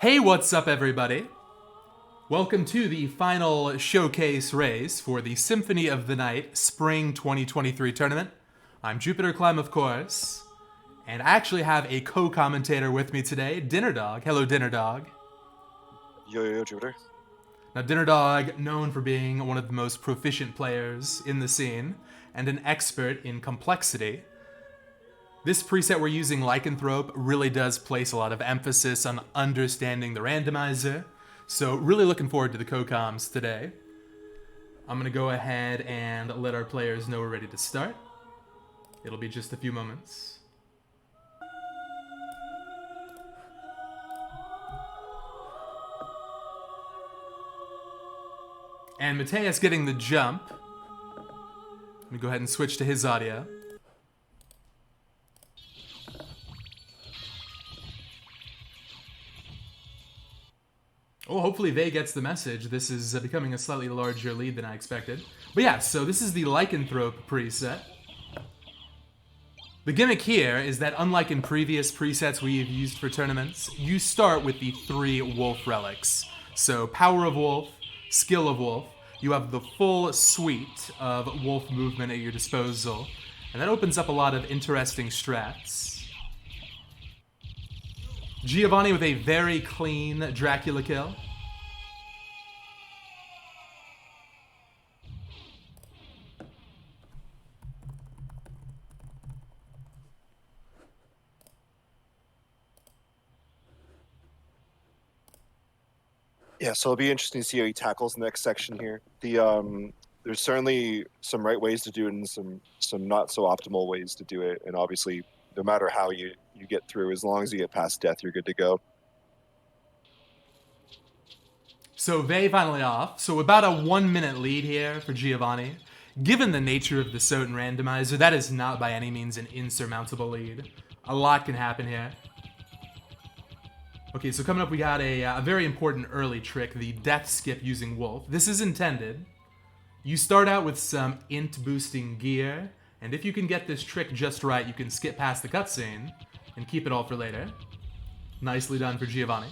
Hey, what's up, everybody? Welcome to the final showcase race for the Symphony of the Night Spring 2023 tournament. I'm Jupiter Clem, of course, and I actually have a co-commentator with me today, Dinner Dog. Hello, Dinner Dog. Yo, Jupiter. Now, Dinner Dog, known for being one of the most proficient players in the scene and an expert in complexity. This preset we're using, Lycanthrope, really does place a lot of emphasis on understanding the randomizer, so really looking forward to the co-coms today. I'm going to go ahead and let our players know we're ready to start. It'll be just a few moments. And Mateus getting the jump. Let me go ahead and switch to his audio. Oh, hopefully Vey gets the message. This is becoming a slightly larger lead than I expected. But yeah, so this is the Lycanthrope preset. The gimmick here is that unlike in previous presets we've used for tournaments, you start with the 3 wolf relics. So Power of Wolf, Skill of Wolf, you have the full suite of wolf movement at your disposal, and that opens up a lot of interesting strats. Giovanni with a very clean Dracula kill. Yeah, so it'll be interesting to see how he tackles the next section here. There's certainly some right ways to do it and some not so optimal ways to do it. And obviously, no matter how you get through, as long as you get past death, you're good to go. So Vey finally off. So about a 1 minute lead here for Giovanni. Given the nature of the Soten randomizer, that is not by any means an insurmountable lead. A lot can happen here. Okay, so coming up we got a very important early trick, the death skip using Wolf. This is intended. You start out with some int boosting gear, and if you can get this trick just right, you can skip past the cutscene and keep it all for later. Nicely done for Giovanni.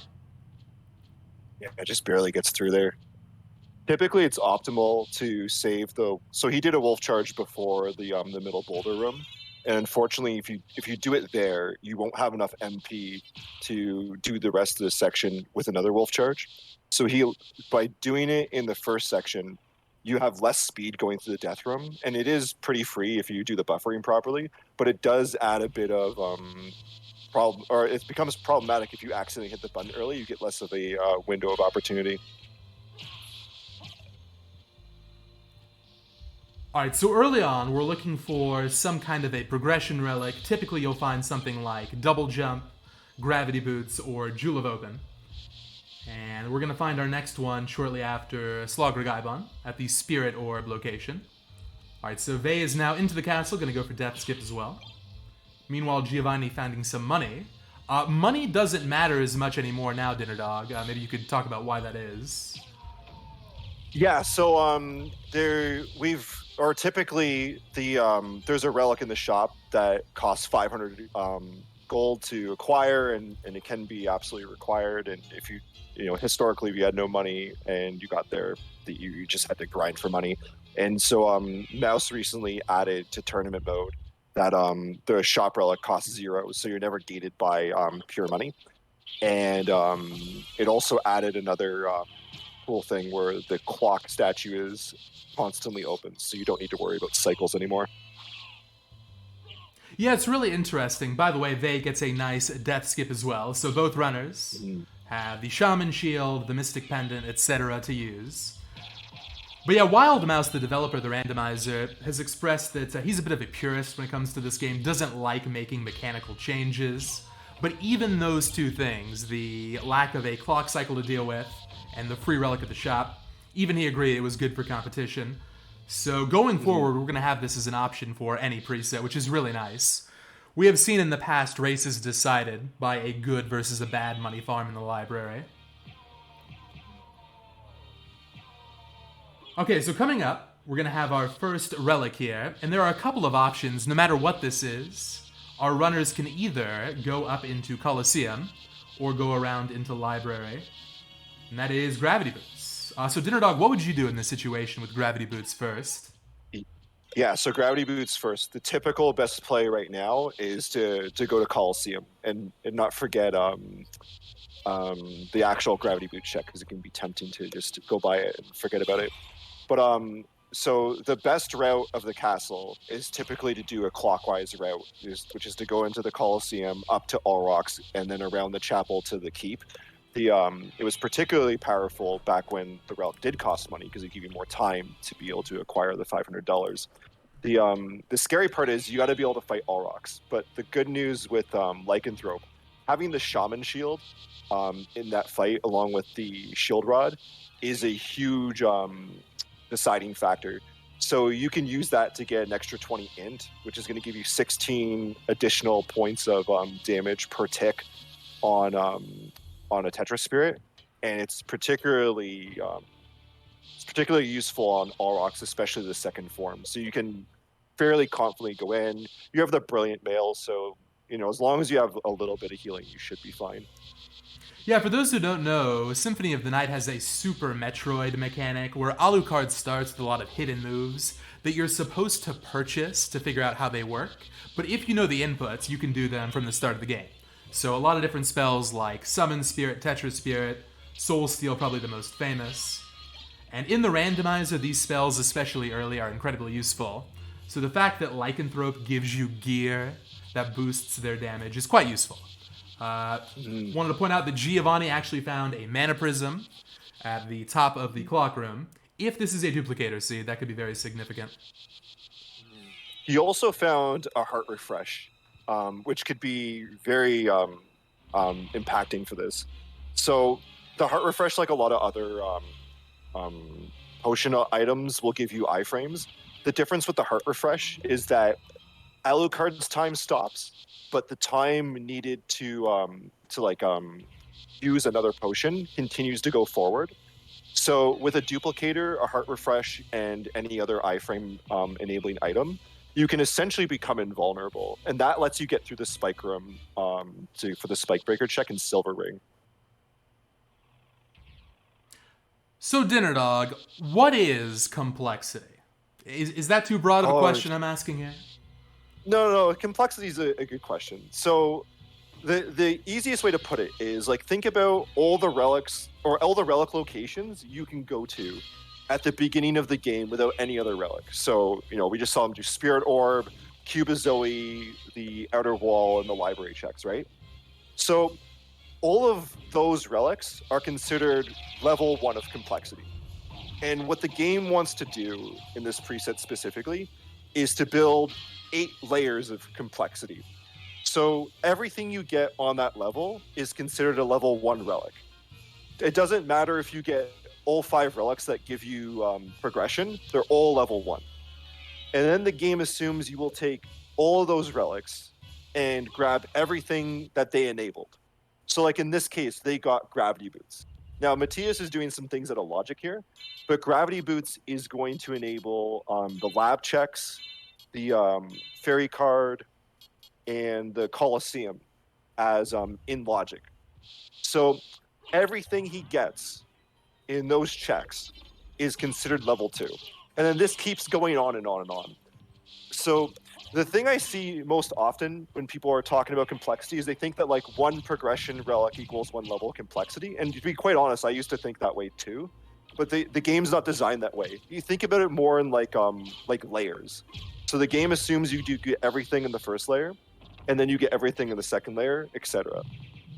Yeah, it just barely gets through there. Typically, it's optimal to save the. So he did a wolf charge before the middle boulder room, and unfortunately, if you do it there, you won't have enough MP to do the rest of the section with another wolf charge. So by doing it in the first section, you have less speed going through the death room, and it is pretty free if you do the buffering properly. But it does add a bit of problem, or it becomes problematic if you accidentally hit the button early. You get less of a window of opportunity. Alright, so early on, we're looking for some kind of a progression relic. Typically, you'll find something like Double Jump, Gravity Boots, or Jewel of Open. And we're going to find our next one shortly after Slogger Gaibon at the Spirit Orb location. Alright, so Vey is now into the castle, going to go for Death Skip as well. Meanwhile, Giovanni finding some money. Money doesn't matter as much anymore now, Dinner Dog. Maybe you could talk about why that is. Yeah, so typically there's a relic in the shop that costs 500 gold to acquire, and it can be absolutely required. And if you historically, if you had no money and you got there, that you just had to grind for money. And so Mouse recently added to tournament mode that the shop relic costs 0, so you're never gated by pure money. And it also added another cool thing where the clock statue is constantly open, so you don't need to worry about cycles anymore. Yeah, it's really interesting. By the way, Vey gets a nice death skip as well, so both runners have the Shaman Shield, the Mystic Pendant, etc. to use. But yeah, Wild Mouse, the developer of the randomizer, has expressed that he's a bit of a purist when it comes to this game, doesn't like making mechanical changes. But even those two things, the lack of a clock cycle to deal with and the free relic at the shop, even he agreed it was good for competition. So going forward, we're going to have this as an option for any preset, which is really nice. We have seen in the past races decided by a good versus a bad money farm in the library. Okay, so coming up, we're going to have our first relic here, and there are a couple of options no matter what this is. Our runners can either go up into Colosseum, or go around into library. And that is Gravity Boots. So Dinner Dog, what would you do in this situation with Gravity Boots first? Yeah, so Gravity Boots first. The typical best play right now is to go to Coliseum and not forget the actual Gravity Boot check, because it can be tempting to just go by it and forget about it. But so the best route of the castle is typically to do a clockwise route, which is to go into the Coliseum, up to All Rocks, and then around the chapel to the keep. It was particularly powerful back when the route did cost money, because it gave you more time to be able to acquire the $500. The scary part is you got to be able to fight All Rocks. But the good news with Lycanthrope, having the Shaman Shield in that fight along with the Shield Rod is a huge deciding factor. So you can use that to get an extra 20 int, which is going to give you 16 additional points of damage per tick on a Tetra Spirit, and it's particularly useful on All Rocks, especially the second form. So you can fairly confidently go in. You have the Brilliant Mail, so as long as you have a little bit of healing, you should be fine. Yeah, for those who don't know, Symphony of the Night has a Super Metroid mechanic where Alucard starts with a lot of hidden moves that you're supposed to purchase to figure out how they work, but if you know the inputs, you can do them from the start of the game. So a lot of different spells like Summon Spirit, Tetra Spirit, Soul Steal, probably the most famous. And in the randomizer, these spells, especially early, are incredibly useful. So the fact that Lycanthrope gives you gear that boosts their damage is quite useful. Wanted to point out that Giovanni actually found a Mana Prism at the top of the clock room. If this is a duplicator seed, that could be very significant. He also found a Heart Refresh, which could be very impacting for this. So the Heart Refresh, like a lot of other potion items, will give you iframes. The difference with the Heart Refresh is that Alucard's time stops, but the time needed to use another potion continues to go forward. So with a duplicator, a Heart Refresh, and any other iframe enabling item, you can essentially become invulnerable, and that lets you get through the spike room for the spike breaker check in Silver Ring. So Dinner Dog, what is complexity? Is that too broad of a question I'm asking here? No. Complexity is a good question. So the easiest way to put it is, like, think about all the relics or all the relic locations you can go to at the beginning of the game without any other relic. So, we just saw them do Spirit Orb, Cubozoe, the Outer Wall, and the library checks, right? So all of those relics are considered level 1 of complexity. And what the game wants to do in this preset specifically is to build 8 layers of complexity. So everything you get on that level is considered a level 1 relic. It doesn't matter if you get all 5 relics that give you progression, they're all level 1. And then the game assumes you will take all of those relics and grab everything that they enabled. So like in this case, they got Gravity Boots. Now, Matthias is doing some things out of logic here, but Gravity Boots is going to enable the lab checks, the fairy card, and the Colosseum as in logic. So everything he gets in those checks is considered level 2. And then this keeps going on and on and on. So the thing I see most often when people are talking about complexity is they think that like 1 progression relic equals 1 level of complexity. And to be quite honest, I used to think that way too. But the game's not designed that way. You think about it more in like layers. So the game assumes you do get everything in the first layer, and then you get everything in the second layer, etc.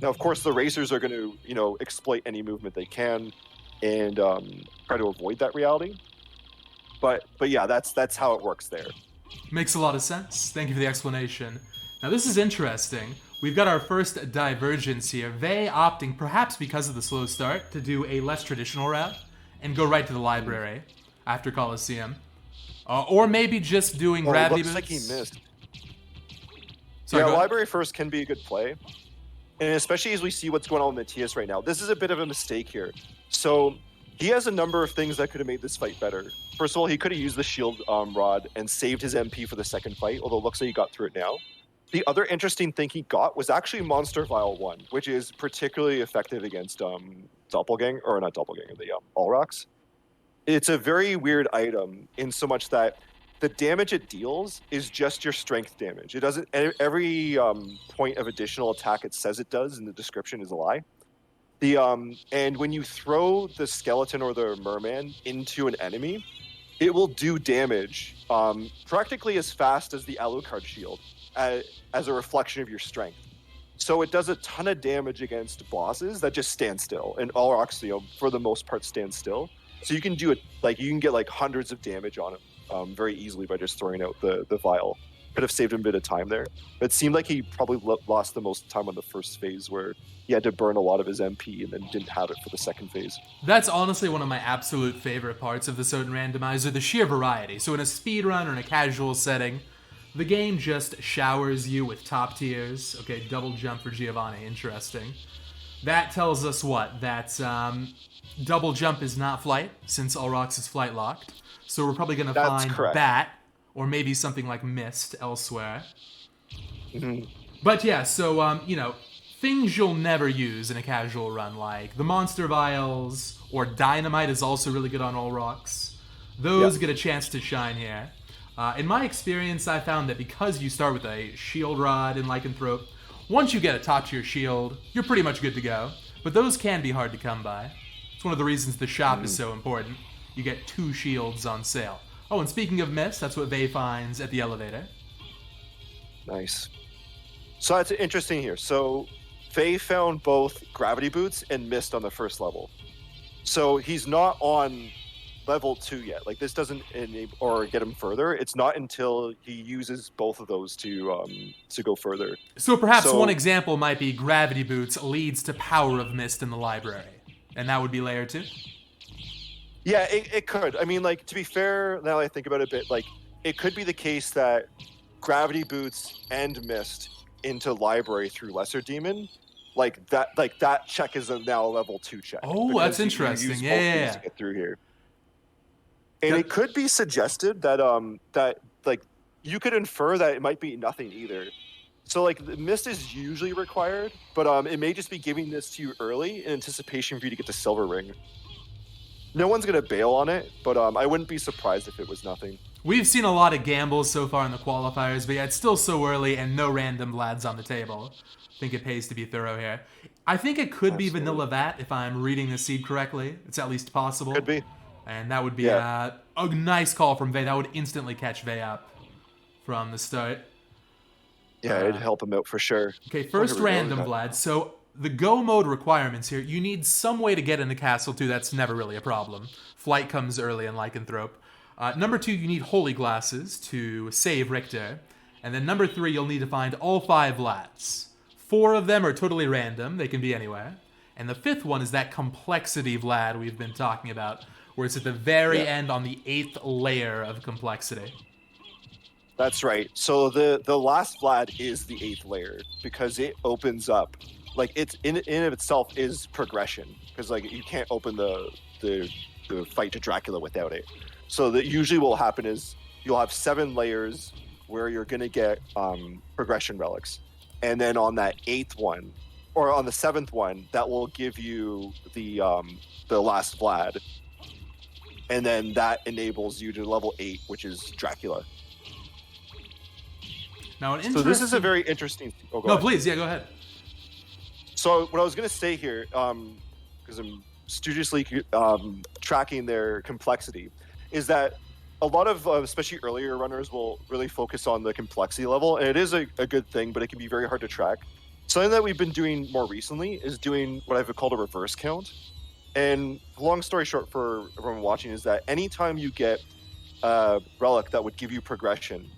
Now, of course, the racers are going to, exploit any movement they can and try to avoid that reality. But yeah, that's how it works there. Makes a lot of sense. Thank you for the explanation. Now, this is interesting. We've got our first divergence here. Vey opting, perhaps because of the slow start, to do a less traditional route and go right to the library after Colosseum. Or maybe just doing Gravity Boots. Looks like he missed. Sorry, yeah, library first can be a good play. And especially as we see what's going on with Matthias right now. This is a bit of a mistake here. So he has a number of things that could have made this fight better. First of all, he could have used the shield rod and saved his MP for the second fight, although it looks like he got through it now. The other interesting thing he got was actually Monster Vial 1, which is particularly effective against Doppelganger, or not Doppelganger, the Allrocks. It's a very weird item in so much that the damage it deals is just your strength damage. It doesn't, every point of additional attack it says it does in the description is a lie. And when you throw the skeleton or the merman into an enemy, it will do damage practically as fast as the Alucard shield as a reflection of your strength. So it does a ton of damage against bosses that just stand still, and Allrocks, for the most part, stand still. So you can do it, like, you can get like hundreds of damage on him very easily by just throwing out the vial. Could have saved him a bit of time there. It seemed like he probably lost the most time on the first phase, where he had to burn a lot of his MP and then didn't have it for the second phase. That's honestly one of my absolute favorite parts of the Soden Randomizer, the sheer variety. So in a speedrun or in a casual setting, the game just showers you with top tiers. Okay, double jump for Giovanni, interesting. That tells us what? That double jump is not flight, since Allrocks is flight locked. So we're probably going to find correct. Bat, or maybe something like Mist elsewhere. Mm-hmm. But yeah, so, things you'll never use in a casual run, like the Monster Vials, or Dynamite is also really good on Allrocks. Those get a chance to shine here. In my experience, I found that because you start with a Shield Rod in Lycanthrope, once you get a top tier shield, you're pretty much good to go. But those can be hard to come by. It's one of the reasons the shop is so important. You get 2 shields on sale. Oh, and speaking of Mist, that's what Vey finds at the elevator. Nice. So that's interesting here. So Vey found both Gravity Boots and Mist on the first level. So he's not on level 2 yet. Like, this doesn't enable or get him further. It's not until he uses both of those to go further. So perhaps one example might be Gravity Boots leads to Power of Mist in the library. And that would be layer 2? Yeah, it could. I mean, like, to be fair, now that I think about it a bit, like, it could be the case that Gravity Boots and Mist into library through Lesser Demon, like that check is now a level 2 check. Oh, that's interesting. You Yeah. to get through here. And it could be suggested that like you could infer that it might be nothing either. So like the Mist is usually required, but it may just be giving this to you early in anticipation for you to get the Silver Ring. No one's gonna bail on it, but I wouldn't be surprised if it was nothing. We've seen a lot of gambles so far in the qualifiers, but yeah, it's still so early and no random lads on the table. I think it pays to be thorough here. I think it could be Vanilla Vat if I'm reading the seed correctly. It's at least possible. Could be. And that would be a nice call from Vey. That would instantly catch Vey up from the start. Yeah, it'd help him out for sure. Okay, first random, Vlad. So the go mode requirements here, you need some way to get into Castle 2. That's never really a problem. Flight comes early in Lycanthrope. Number 2, you need Holy Glasses to save Richter. And then number 3, you'll need to find all 5 Vlads. 4 of them are totally random. They can be anywhere. And the 5th one is that complexity Vlad we've been talking about, where it's at the very end on the 8th layer of complexity. That's right. So the last Vlad is the 8th layer because it opens up, like, it's in of itself is progression, because like you can't open the fight to Dracula without it. So that usually what will happen is you'll have 7 layers where you're gonna get progression relics, and then on that 8th one, or on the 7th one, that will give you the last Vlad, and then that enables you to level 8, which is Dracula. Now, so this is a very interesting. Oh, no, please, go ahead. So what I was gonna say here, because I'm studiously tracking their complexity, is that a lot of especially earlier runners will really focus on the complexity level, and it is a good thing, but it can be very hard to track. Something that we've been doing more recently is doing what I've called a reverse count. And long story short for everyone watching is that anytime you get a relic that would give you progression,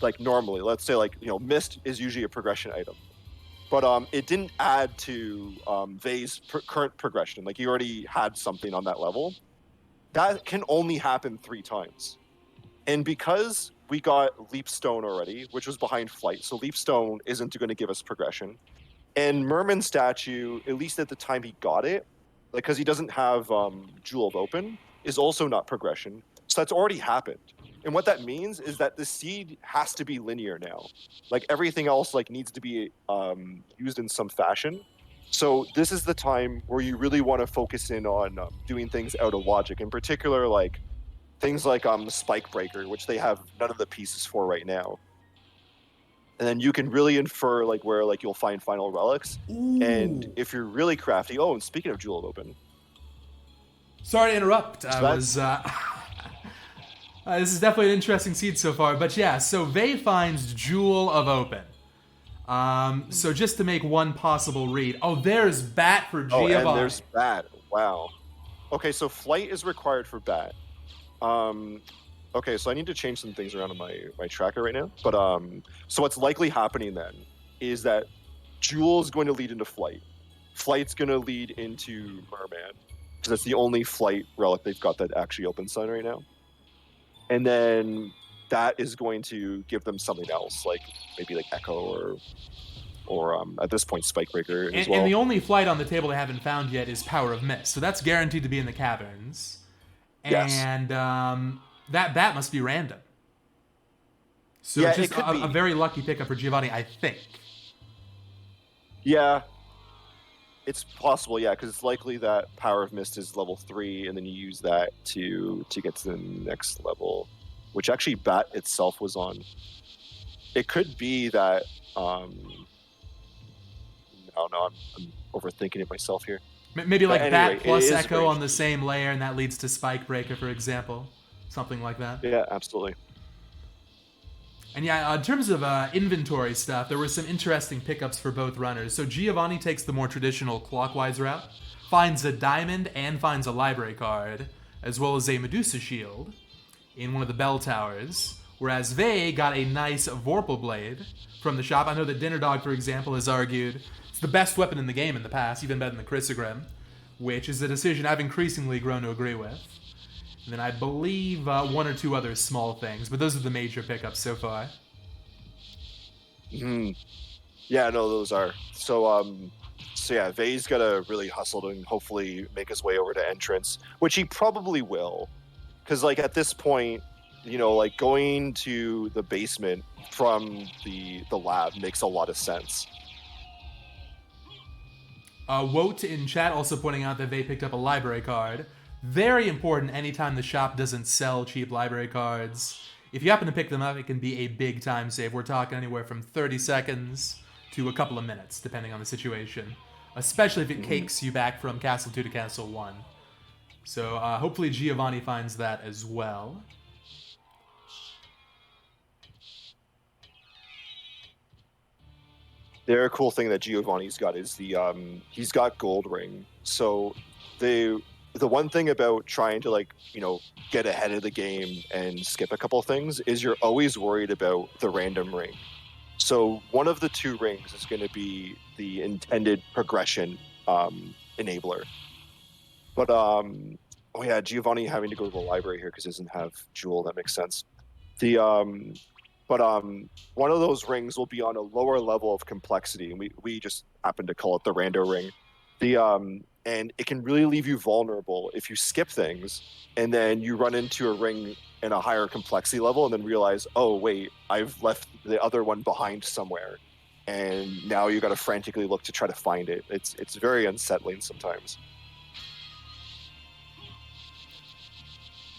like normally, let's say like, Mist is usually a progression item, but it didn't add to Vey's current progression. Like, he already had something on that level. That can only happen 3 times. And because we got Leapstone already, which was behind Flight, so Leapstone isn't going to give us progression. And Merman Statue, at least at the time he got it, because he doesn't have Jewel of Open, is also not progression. So that's already happened. And what that means is that the seed has to be linear now. Like everything else like needs to be used in some fashion. So this is the time where you really want to focus in on doing things out of logic. In particular, like things like Spike Breaker, which they have none of the pieces for right now. And then you can really infer like where like you'll find final relics. And Ooh. if you're really crafty, oh, and speaking of Jewel of Open, Sorry to interrupt. so that's This is definitely an interesting seed so far. But yeah, so Vey finds Jewel of Open. So just to make one possible read. Oh, there's Bat for Giovanni. and there's Bat. Wow. Okay, so Flight is required for Bat. Okay, so I need to change some things around on my tracker right now. But so what's likely happening then is that Jewel is going to lead into Flight. Flight's going to lead into Merman, because that's the only Flight relic they've got that actually opens Sun right now. And then that is going to give them something else, like maybe like Echo or at this point Spikebreaker as well. And the only Flight on the table they haven't found yet is Power of Mist, so that's guaranteed to be in the caverns. And that Bat must be random. So yeah, just a very lucky pickup for Giovanni, I think. Yeah. It's possible, yeah, because it's likely that Power of Mist is level 3, and then you use that to get to the next level, which actually Bat itself was on. It could be that I don't know, I'm overthinking it myself here. Maybe like anyway, Bat plus Echo on the same layer, and that leads to Spikebreaker, for example. Something like that. Yeah, absolutely. And yeah, in terms of inventory stuff, there were some interesting pickups for both runners. So Giovanni takes the more traditional clockwise route, finds a diamond and finds a library card, as well as a Medusa shield in one of the bell towers, whereas Vey got a nice Vorpal blade from the shop. I know that Dinner Dog, for example, has argued it's the best weapon in the game in the past, even better than the Chrysogrim, which is a decision I've increasingly grown to agree with. And then I believe one or two other small things, but those are the major pickups so far. Yeah, no, those are. So yeah, Vey's got to really hustle and hopefully make his way over to entrance, which he probably will. Because, like, at this point, you know, like, going to the basement from the lab makes a lot of sense. Wote in chat also pointing out that Vey picked up a library card. Very important anytime the shop doesn't sell cheap library cards. If you happen to pick them up, it can be a big time save. We're talking anywhere from 30 seconds to a couple of minutes, depending on the situation. Especially if it cakes you back from Castle 2 to Castle 1. So hopefully Giovanni finds that as well. The other cool thing that Giovanni's got is he's got Gold Ring. So the one thing about trying to, like, you know, get ahead of the game and skip a couple things is you're always worried about the random ring. So one of the two rings is going to be the intended progression enabler. But oh yeah, Giovanni having to go to the library here because he doesn't have Jewel. That makes sense. But one of those rings will be on a lower level of complexity, and we just happen to call it the rando ring. And it can really leave you vulnerable if you skip things, and then you run into a ring in a higher complexity level, and then realize, oh wait, I've left the other one behind somewhere, and now you got to frantically look to try to find it. It's very unsettling sometimes.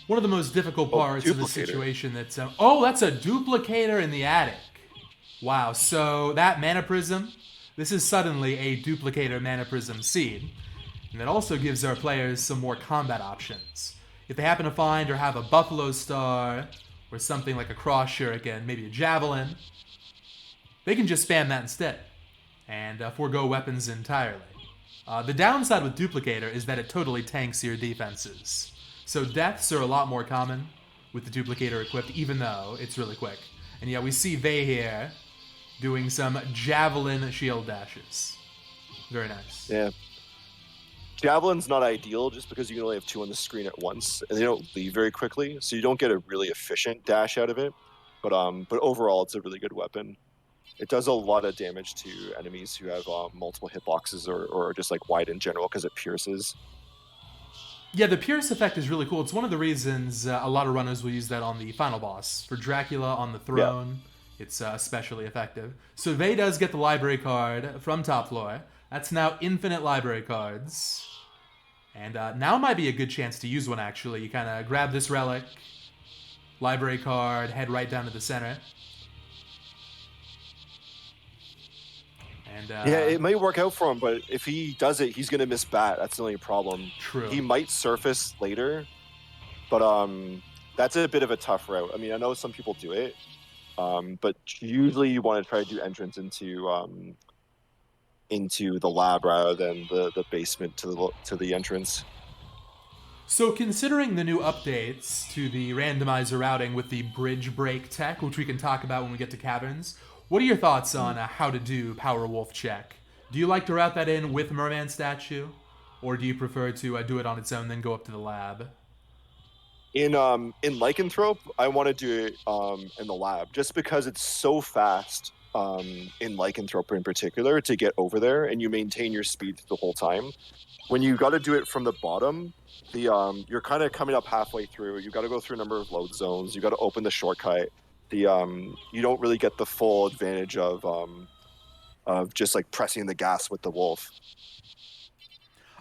One of the most difficult parts of the situation that's... oh, that's a duplicator in the attic. Wow, so that Mana Prism, this is suddenly a duplicator Mana Prism seed. And that also gives our players some more combat options. If they happen to find or have a Buffalo Star, or something like a Cross Shuriken, maybe a Javelin, they can just spam that instead, and forego weapons entirely. The downside with Duplicator is that it totally tanks your defenses. So deaths are a lot more common with the Duplicator equipped, even though it's really quick. And yeah, we see Vey here doing some Javelin shield dashes. Very nice. Yeah. Javelin's not ideal just because you can only have two on the screen at once, and they don't leave very quickly, so you don't get a really efficient dash out of it. But overall, it's a really good weapon. It does a lot of damage to enemies who have multiple hitboxes or just like wide in general because it pierces. Yeah, the Pierce effect is really cool. It's one of the reasons a lot of runners will use that on the final boss. For Dracula on the Yeah. throne, it's especially effective. So Vey does get the library card from top floor. That's now infinite library cards. And now might be a good chance to use one, actually. You kind of grab this relic, library card, head right down to the center. And Yeah, it may work out for him, but if he does it, he's gonna miss bat. That's the only problem. True. He might surface later, but that's a bit of a tough route. I mean, I know some people do it, but usually you want to try to do entrance into the lab rather than the basement to the entrance. So, considering the new updates to the randomizer routing with the bridge break tech, which we can talk about when we get to caverns, what are your thoughts on how to do Power Wolf check? Do you like to route that in with Merman statue, or do you prefer to do it on its own, then go up to the lab? In Lycanthrope, I want to do it in the lab just because it's so fast in Lycanthrope in particular to get over there, and you maintain your speed the whole time. When you got to do it from the bottom, you're kind of coming up halfway through. You got to go through a number of load zones. You got to open the shortcut. You don't really get the full advantage of just like pressing the gas with the wolf.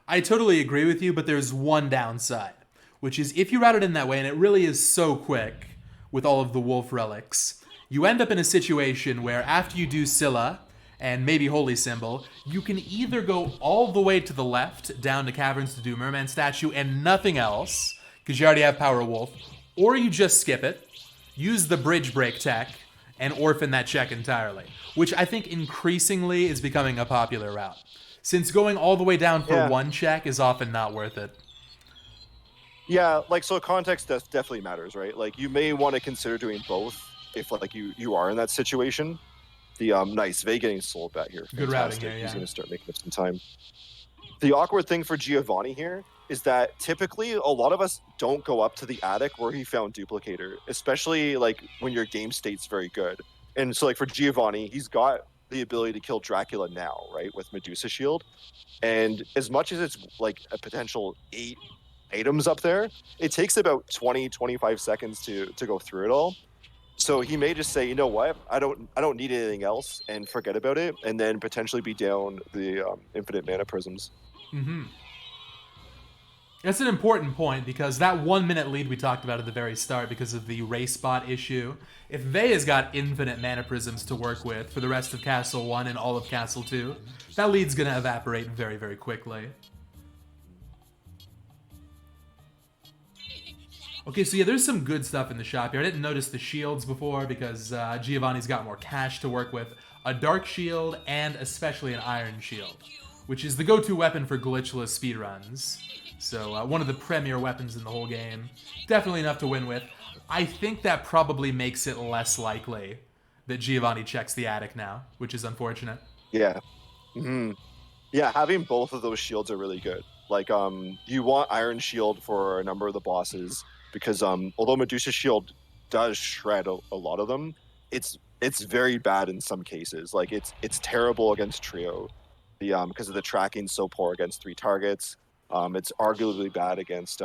I totally agree with you, but there's one downside, which is if you route it in that way, and it really is so quick with all of the wolf relics, you end up in a situation where after you do Scylla and maybe Holy Symbol, you can either go all the way to the left down to caverns to do Merman statue and nothing else, because you already have Power Wolf, or you just skip it, use the bridge break tech, and orphan that check entirely, which I think increasingly is becoming a popular route, since going all the way down for one check is often not worth it. Yeah, like, so context definitely matters, right? Like, you may want to consider doing both if like you are in that situation. Nice, Vey getting sold back here. Good routing here, yeah. He's going to start making up some time. The awkward thing for Giovanni here is that typically a lot of us don't go up to the attic where he found Duplicator, especially like when your game state's very good. And so like for Giovanni, he's got the ability to kill Dracula now, right, with Medusa Shield. And as much as it's like a potential 8 items up there, it takes about 20-25 seconds to go through it all. So he may just say, you know what, I don't need anything else, and forget about it, and then potentially be down the infinite mana prisms. Mm-hmm. That's an important point, because that 1 minute lead we talked about at the very start because of the race bot issue, if Vey has got infinite mana prisms to work with for the rest of Castle 1 and all of Castle 2, that lead's going to evaporate very, very quickly. Okay, so yeah, there's some good stuff in the shop here. I didn't notice the shields before because Giovanni's got more cash to work with. A dark shield and especially an iron shield, which is the go-to weapon for glitchless speedruns. So one of the premier weapons in the whole game. Definitely enough to win with. I think that probably makes it less likely that Giovanni checks the attic now, which is unfortunate. Yeah. Mm-hmm. Yeah, having both of those shields are really good. Like, you want Iron Shield for a number of the bosses, because although Medusa Shield does shred a lot of them, it's very bad in some cases. Like it's terrible against Trio, because of the tracking so poor against 3 targets. It's arguably bad against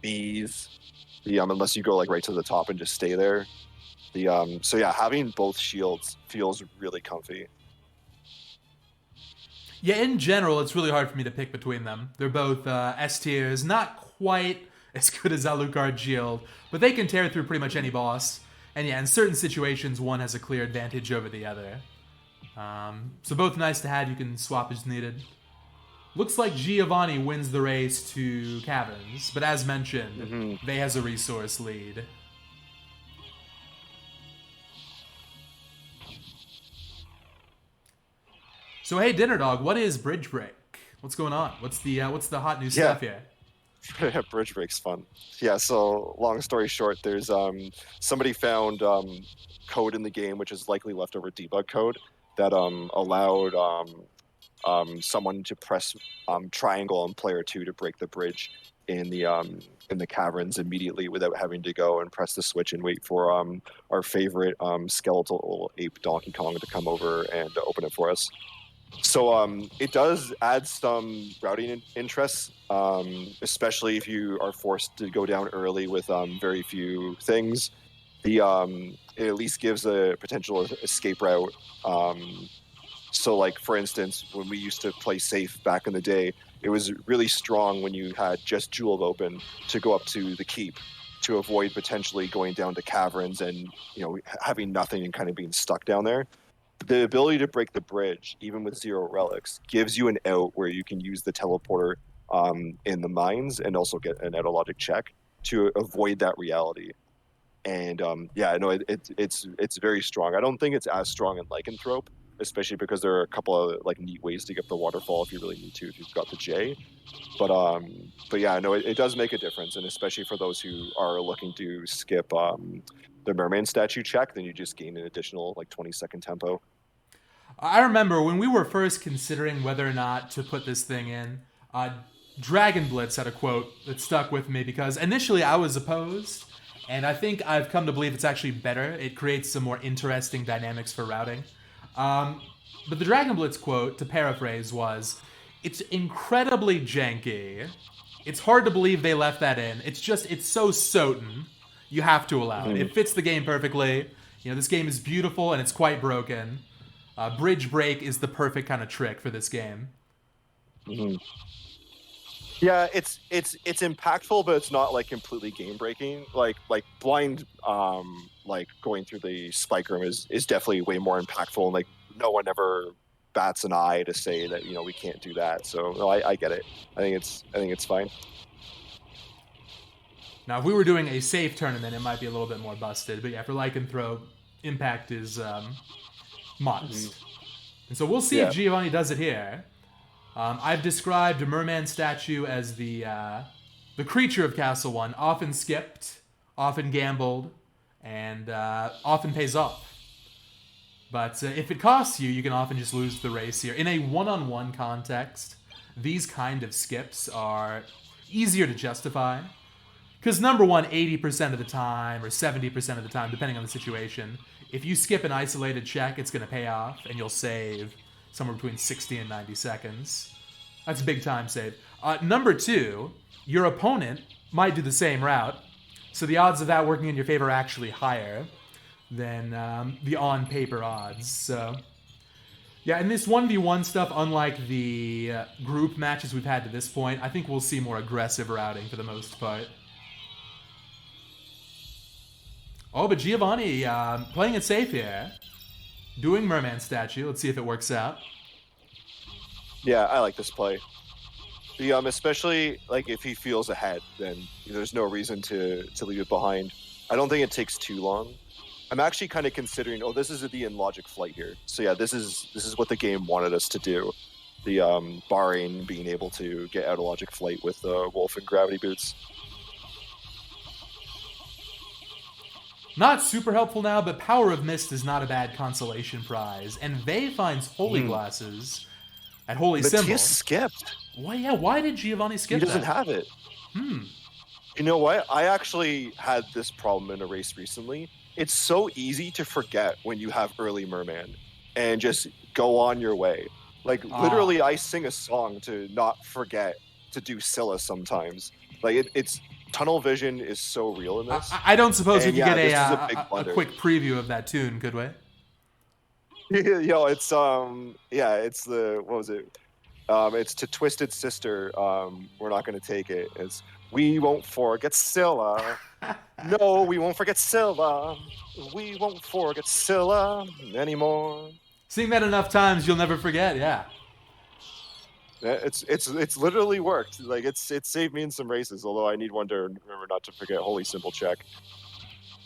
Bees, unless you go like right to the top and just stay there. So yeah, having both shields feels really comfy. Yeah, in general, it's really hard for me to pick between them. They're both S tiers, not quite as good as Alucard's Shield, but they can tear through pretty much any boss. And yeah, in certain situations, one has a clear advantage over the other. So both nice to have. You can swap as needed. Looks like Giovanni wins the race to Caverns, but as mentioned, Vey has a resource lead. So hey, Dinner Dog, what is Bridge Break? What's going on? What's the hot new stuff here? Bridge Break's fun. Yeah, so long story short, there's somebody found code in the game, which is likely leftover debug code, that allowed someone to press triangle on player 2 to break the bridge in the caverns immediately without having to go and press the switch and wait for our favorite skeletal ape Donkey Kong to come over and open it for us. So it does add some routing interests, especially if you are forced to go down early with very few things. It at least gives a potential escape route. So, like for instance, when we used to play safe back in the day, it was really strong when you had just Jewel open to go up to the keep to avoid potentially going down to caverns and having nothing and kind of being stuck down there. The ability to break the bridge, even with 0 relics, gives you an out where you can use the teleporter in the mines and also get an etologic check to avoid that reality. And yeah, no, it's very strong. I don't think it's as strong in Lycanthrope, especially because there are a couple of like neat ways to get the waterfall if you really need to, if you've got the J. But yeah, no, it does make a difference, and especially for those who are looking to skip the merman statue check, then you just gain an additional like 20-second tempo. I remember when we were first considering whether or not to put this thing in, Dragon Blitz had a quote that stuck with me because initially I was opposed, and I think I've come to believe it's actually better. It creates some more interesting dynamics for routing. But the Dragon Blitz quote, to paraphrase, was, "It's incredibly janky. It's hard to believe they left that in. It's so Soten. You have to allow it. It fits the game perfectly. This game is beautiful and it's quite broken. Bridge break is the perfect kind of trick for this game." Mm-hmm. Yeah, it's impactful, but it's not like completely game breaking. Like blind, like going through the spike room is definitely way more impactful. And like no one ever bats an eye to say that we can't do that. So no, I get it. I think it's fine. Now, if we were doing a safe tournament, it might be a little bit more busted. But yeah, for Lycanthrope, impact is modest. And so we'll see if Giovanni does it here. I've described a merman statue as the creature of Castle 1, often skipped, often gambled, and often pays off. But if it costs you, you can often just lose the race here. In a one-on-one context, these kind of skips are easier to justify. Because number one, 80% of the time, or 70% of the time, depending on the situation, if you skip an isolated check, it's going to pay off, and you'll save somewhere between 60 and 90 seconds. That's a big time save. Number two, your opponent might do the same route, so the odds of that working in your favor are actually higher than the on-paper odds. So, yeah, in this 1v1 stuff, unlike the group matches we've had to this point, I think we'll see more aggressive routing for the most part. Oh, but Giovanni playing it safe here. Doing merman statue. Let's see if it works out. Yeah, I like this play. Especially like if he feels ahead, then there's no reason to leave it behind. I don't think it takes too long. I'm actually kind of considering, this is the in-logic flight here. So yeah, this is what the game wanted us to do. The barring being able to get out of logic flight with Wolf and Gravity Boots. Not super helpful now, but Power of Mist is not a bad consolation prize. And Vey finds Holy Glasses at Holy Symbol. But he skipped. Well, yeah, why did Giovanni skip that? He doesn't have it. You know what? I actually had this problem in a race recently. It's so easy to forget when you have early merman and just go on your way. Like, literally, I sing a song to not forget to do Scylla sometimes. Like, it's... Tunnel vision is so real in this. I don't suppose we could get a quick preview of that tune, could we? It's it's the, what was it? It's To Twisted Sister. We're not going to take it. It's We Won't Forget Scylla. No, we won't forget Scylla. We won't forget Scylla anymore. Sing that enough times, you'll never forget. Yeah. It's literally worked. Like it's saved me in some races, although I need one to remember not to forget Holy Symbol check.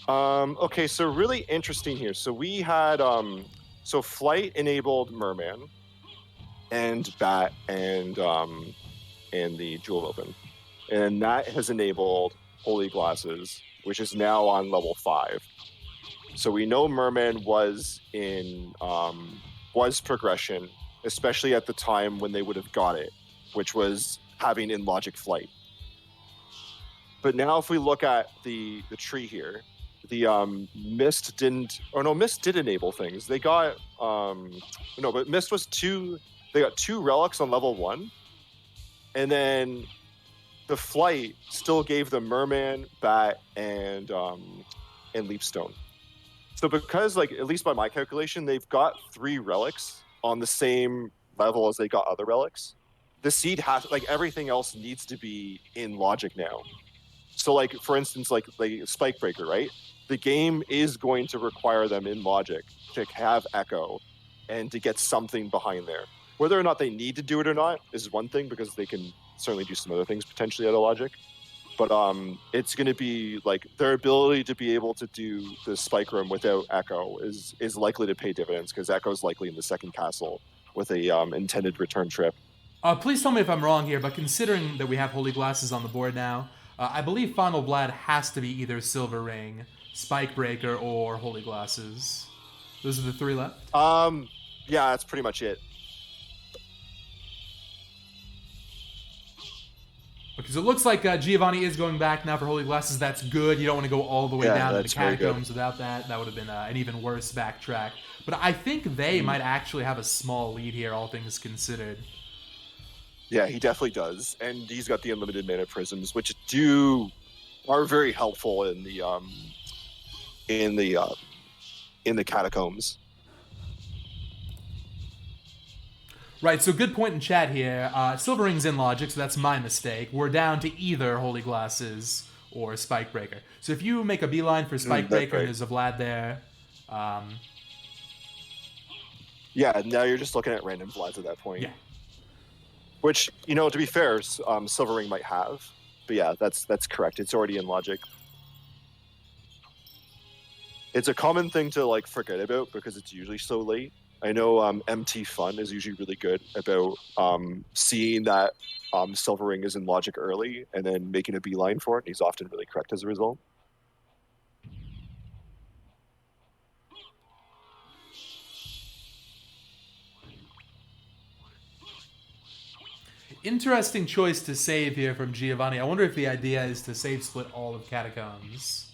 Okay, so really interesting here. So we had so flight enabled merman and bat and the jewel open. And that has enabled Holy Glasses, which is now on level 5. So we know merman was in was progression, especially at the time when they would have got it, which was having in logic flight. But now if we look at the tree here, the Mist didn't, or no, Mist did enable things. They got, but Mist was too they got 2 relics on level 1, and then the flight still gave them Merman, Bat, and Leapstone. So because, like, at least by my calculation, they've got 3 relics on the same level as they got other relics. The seed has, like, everything else needs to be in logic now. So, like, for instance, like Spike Breaker, right? The game is going to require them in logic to have Echo and to get something behind there. Whether or not they need to do it or not is one thing, because they can certainly do some other things potentially out of logic. But it's going to be like their ability to be able to do the Spike Room without Echo is likely to pay dividends, because Echo is likely in the second castle with a intended return trip. Please tell me if I'm wrong here, but considering that we have Holy Glasses on the board now, I believe Final Blad has to be either Silver Ring, Spike Breaker, or Holy Glasses. Those are the 3 left? Yeah, that's pretty much it. Because it looks like Giovanni is going back now for Holy Glasses. That's good. You don't want to go all the way down to the Catacombs without that. That would have been an even worse backtrack. But I think they might actually have a small lead here, all things considered. Yeah, he definitely does. And he's got the unlimited mana prisms, which are very helpful in the Catacombs. Right, so good point in chat here. Silver Ring's in logic, so that's my mistake. We're down to either Holy Glasses or Spike Breaker. So if you make a beeline for Spike Breaker, there's a Vlad there. Yeah, now you're just looking at random Vlads at that point. Yeah. Which, to be fair, Silver Ring might have. But yeah, that's correct. It's already in logic. It's a common thing to, like, forget about because it's usually so late. I know MT Fun is usually really good about seeing that Silver Ring is in logic early and then making a beeline for it. He's often really correct as a result. Interesting choice to save here from Giovanni. I wonder if the idea is to save split all of Catacombs.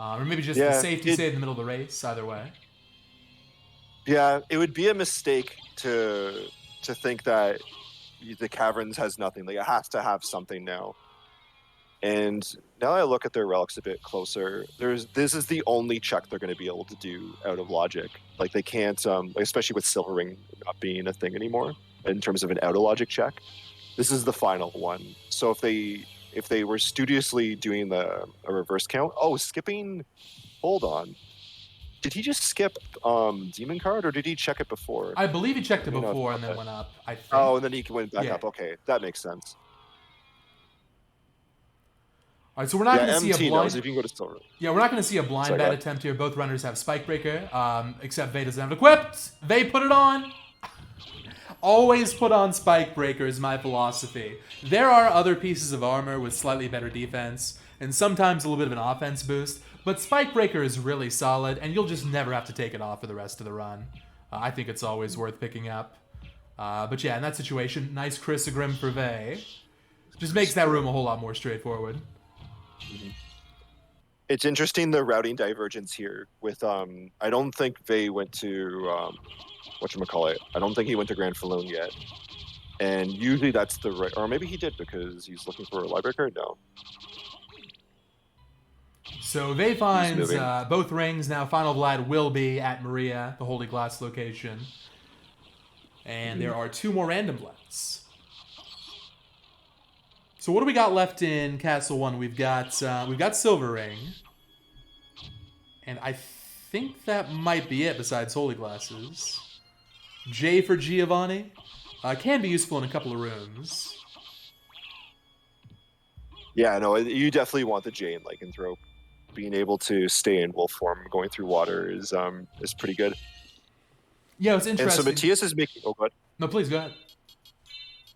Or maybe just the safety save in the middle of the race, either way. Yeah, it would be a mistake to think that the Caverns has nothing. Like, it has to have something now. And now I look at their relics a bit closer. This is the only check they're going to be able to do out of logic. Like, they can't, especially with Silver Ring not being a thing anymore in terms of an out of logic check. This is the final one. So if they were studiously doing a reverse count, skipping. Hold on. Did he just skip Demon Card, or did he check it before? I believe he checked it before and then went up, I think. Oh, and then he went back up. Okay, that makes sense. All right, so we're not going to see a blind... knows if you can go to Silver. Yeah, we're not going to see a blind bat attempt here. Both runners have Spike Breaker, except Vey doesn't have it equipped. They put it on. Always put on Spike Breaker is my philosophy. There are other pieces of armor with slightly better defense, and sometimes a little bit of an offense boost, but Spike Breaker is really solid, and you'll just never have to take it off for the rest of the run. I think it's always worth picking up. But yeah, in that situation, nice Chrysogrim for Vey. Just makes that room a whole lot more straightforward. It's interesting, the routing divergence here with I don't think Vey went to whatchamacallit. I don't think he went to Grand Falloon yet. And usually that's the right, or maybe he did because he's looking for a library card. No. So Vey finds both rings. Now Final Vlad will be at Maria, the Holy Glass location. And there are 2 more random Vlads. So what do we got left in Castle 1? We've got Silver Ring. And I think that might be it besides Holy Glasses. J for Giovanni. Can be useful in a couple of rooms. Yeah, no, you definitely want the J in Lycanthrope. Being able to stay in wolf form going through water is pretty good. Yeah, it's interesting. And so Matthias is making... Oh, go ahead. No, please, go ahead.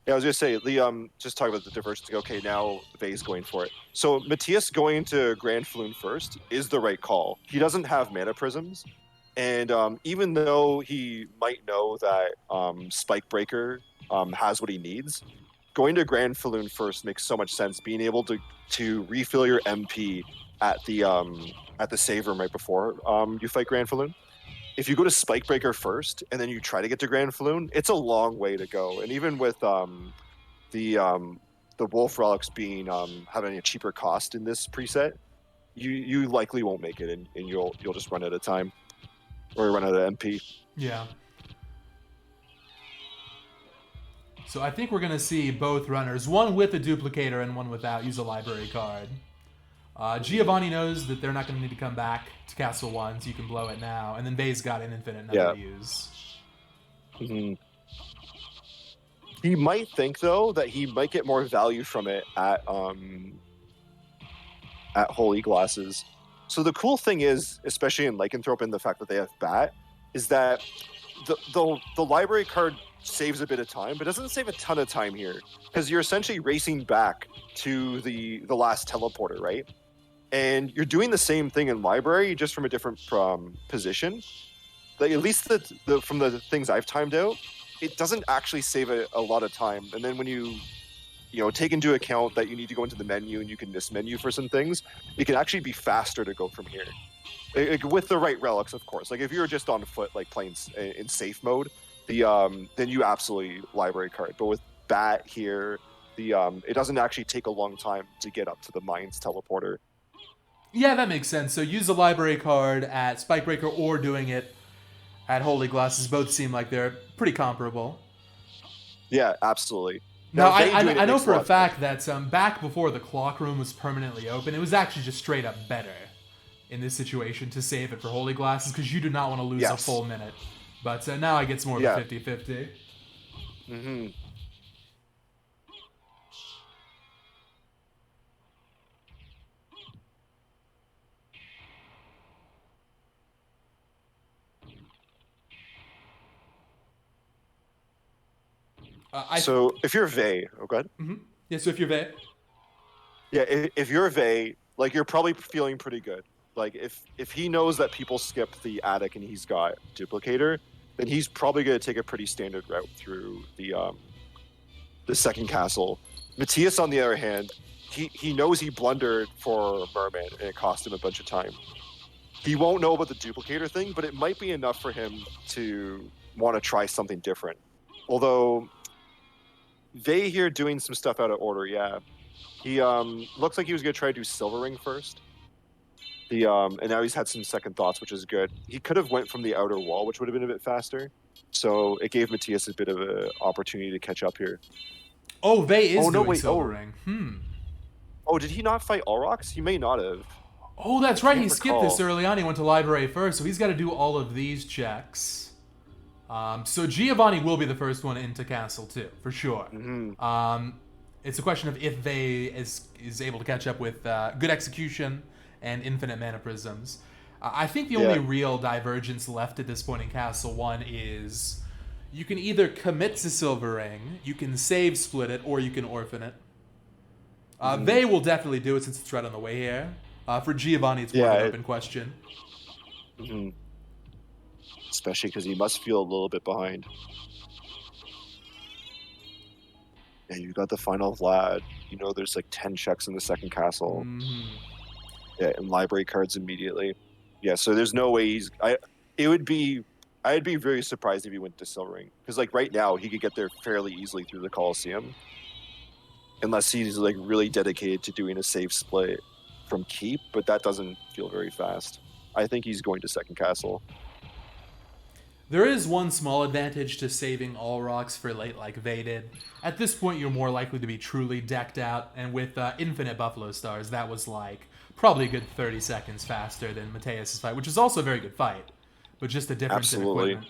Yeah, I was going to say, just talk about the divergence. Okay, now Vey's going for it. So Matthias going to Grand Falloon first is the right call. He doesn't have mana prisms. And even though he might know that Spike Breaker has what he needs, going to Grand Falloon first makes so much sense. Being able to refill your MP at the save room right before you fight Grand Falloon. if you go to Spikebreaker first and then you try to get to Grand Floon, it's a long way to go. And even with the Wolf Relics being having a cheaper cost in this preset, you likely won't make it, and you'll just run out of time or run out of MP. Yeah. So I think we're going to see both runners, one with a duplicator and one without, use a library card. Giovanni knows that they're not going to need to come back to Castle 1, so you can blow it now. And then Vei's got an infinite number to use. Mm-hmm. He might think, though, that he might get more value from it at Holy Glasses. So the cool thing is, especially in Lycanthrope and the fact that they have Bat, is that the library card saves a bit of time, but doesn't save a ton of time here, because you're essentially racing back to the last teleporter, right? And you're doing the same thing in library, just from a different position. Like, at least from the things I've timed out, it doesn't actually save a lot of time. And then when you take into account that you need to go into the menu and you can miss menu for some things, it can actually be faster to go from here. With the right relics, of course. Like, if you're just on foot, like playing in safe mode, then you absolutely library card. But with Bat here, it doesn't actually take a long time to get up to the Mines teleporter. Yeah, that makes sense. So use a library card at Spikebreaker or doing it at Holy Glasses. Both seem like they're pretty comparable. Yeah, absolutely. Now, I know for a fact that back before the clock room was permanently open, it was actually just straight up better in this situation to save it for Holy Glasses, because you do not want to lose a full minute. But now it gets more of a 50-50. Mm-hmm. So if you're Vei, go ahead. Mm-hmm. Yeah, so if you're Vei. Yeah, if you're Vei, like, you're probably feeling pretty good. Like, if he knows that people skip the attic and he's got duplicator, then he's probably going to take a pretty standard route through the second castle. Matthias, on the other hand, he knows he blundered for Merman and it cost him a bunch of time. He won't know about the duplicator thing, but it might be enough for him to want to try something different. Although Vei here doing some stuff out of order, yeah. He looks like he was going to try to do Silver Ring first. And now he's had some second thoughts, which is good. He could have went from the outer wall, which would have been a bit faster. So it gave Matthias a bit of an opportunity to catch up here. Oh, Vei is doing Silver Ring. Oh, did he not fight Aurochs? He may not have. Oh, that's right. He skipped this early on. He went to library first, so he's got to do all of these checks. So Giovanni will be the first one into Castle 2, for sure. Mm-hmm. It's a question of if Vei is able to catch up with good execution and infinite mana prisms. I think the only real divergence left at this point in Castle 1 is you can either commit to Silver Ring, you can save split it, or you can orphan it. Vei will definitely do it since it's right on the way here. For Giovanni, it's more of an open question. Mm-hmm. Especially because he must feel a little bit behind. And you got the final Vlad. You know, there's like 10 checks in the second castle. Mm-hmm. Yeah, and library cards immediately. Yeah, so there's no way I'd be very surprised if he went to Silvering, because like right now he could get there fairly easily through the Colosseum, unless he's like really dedicated to doing a safe split from Keep, but that doesn't feel very fast. I think he's going to second castle. There is one small advantage to saving all rocks for late like Vei did. At this point, you're more likely to be truly decked out, and with infinite Buffalo Stars, that was like probably a good 30 seconds faster than Mateus' fight, which is also a very good fight, but just a difference in equipment.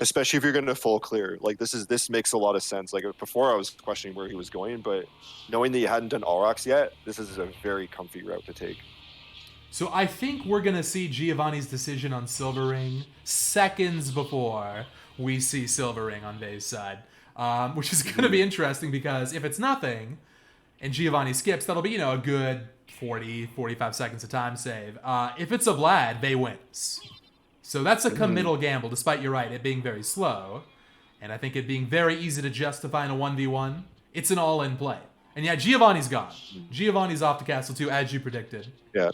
Especially if you're going to full clear. Like, this makes a lot of sense. Like, before I was questioning where he was going, but knowing that he hadn't done Aurochs yet, this is a very comfy route to take. So I think we're going to see Giovanni's decision on Silver Ring seconds before we see Silver Ring on Vei's side, which is going to be interesting, because if it's nothing and Giovanni skips, that'll be, a good 40, 45 seconds of time save. If it's a Vlad, Vei wins. So that's a committal gamble, despite, you're right, it being very slow. And I think it being very easy to justify in a 1v1. It's an all-in play. And yeah, Giovanni's gone. Giovanni's off to Castle 2, as you predicted. Yeah.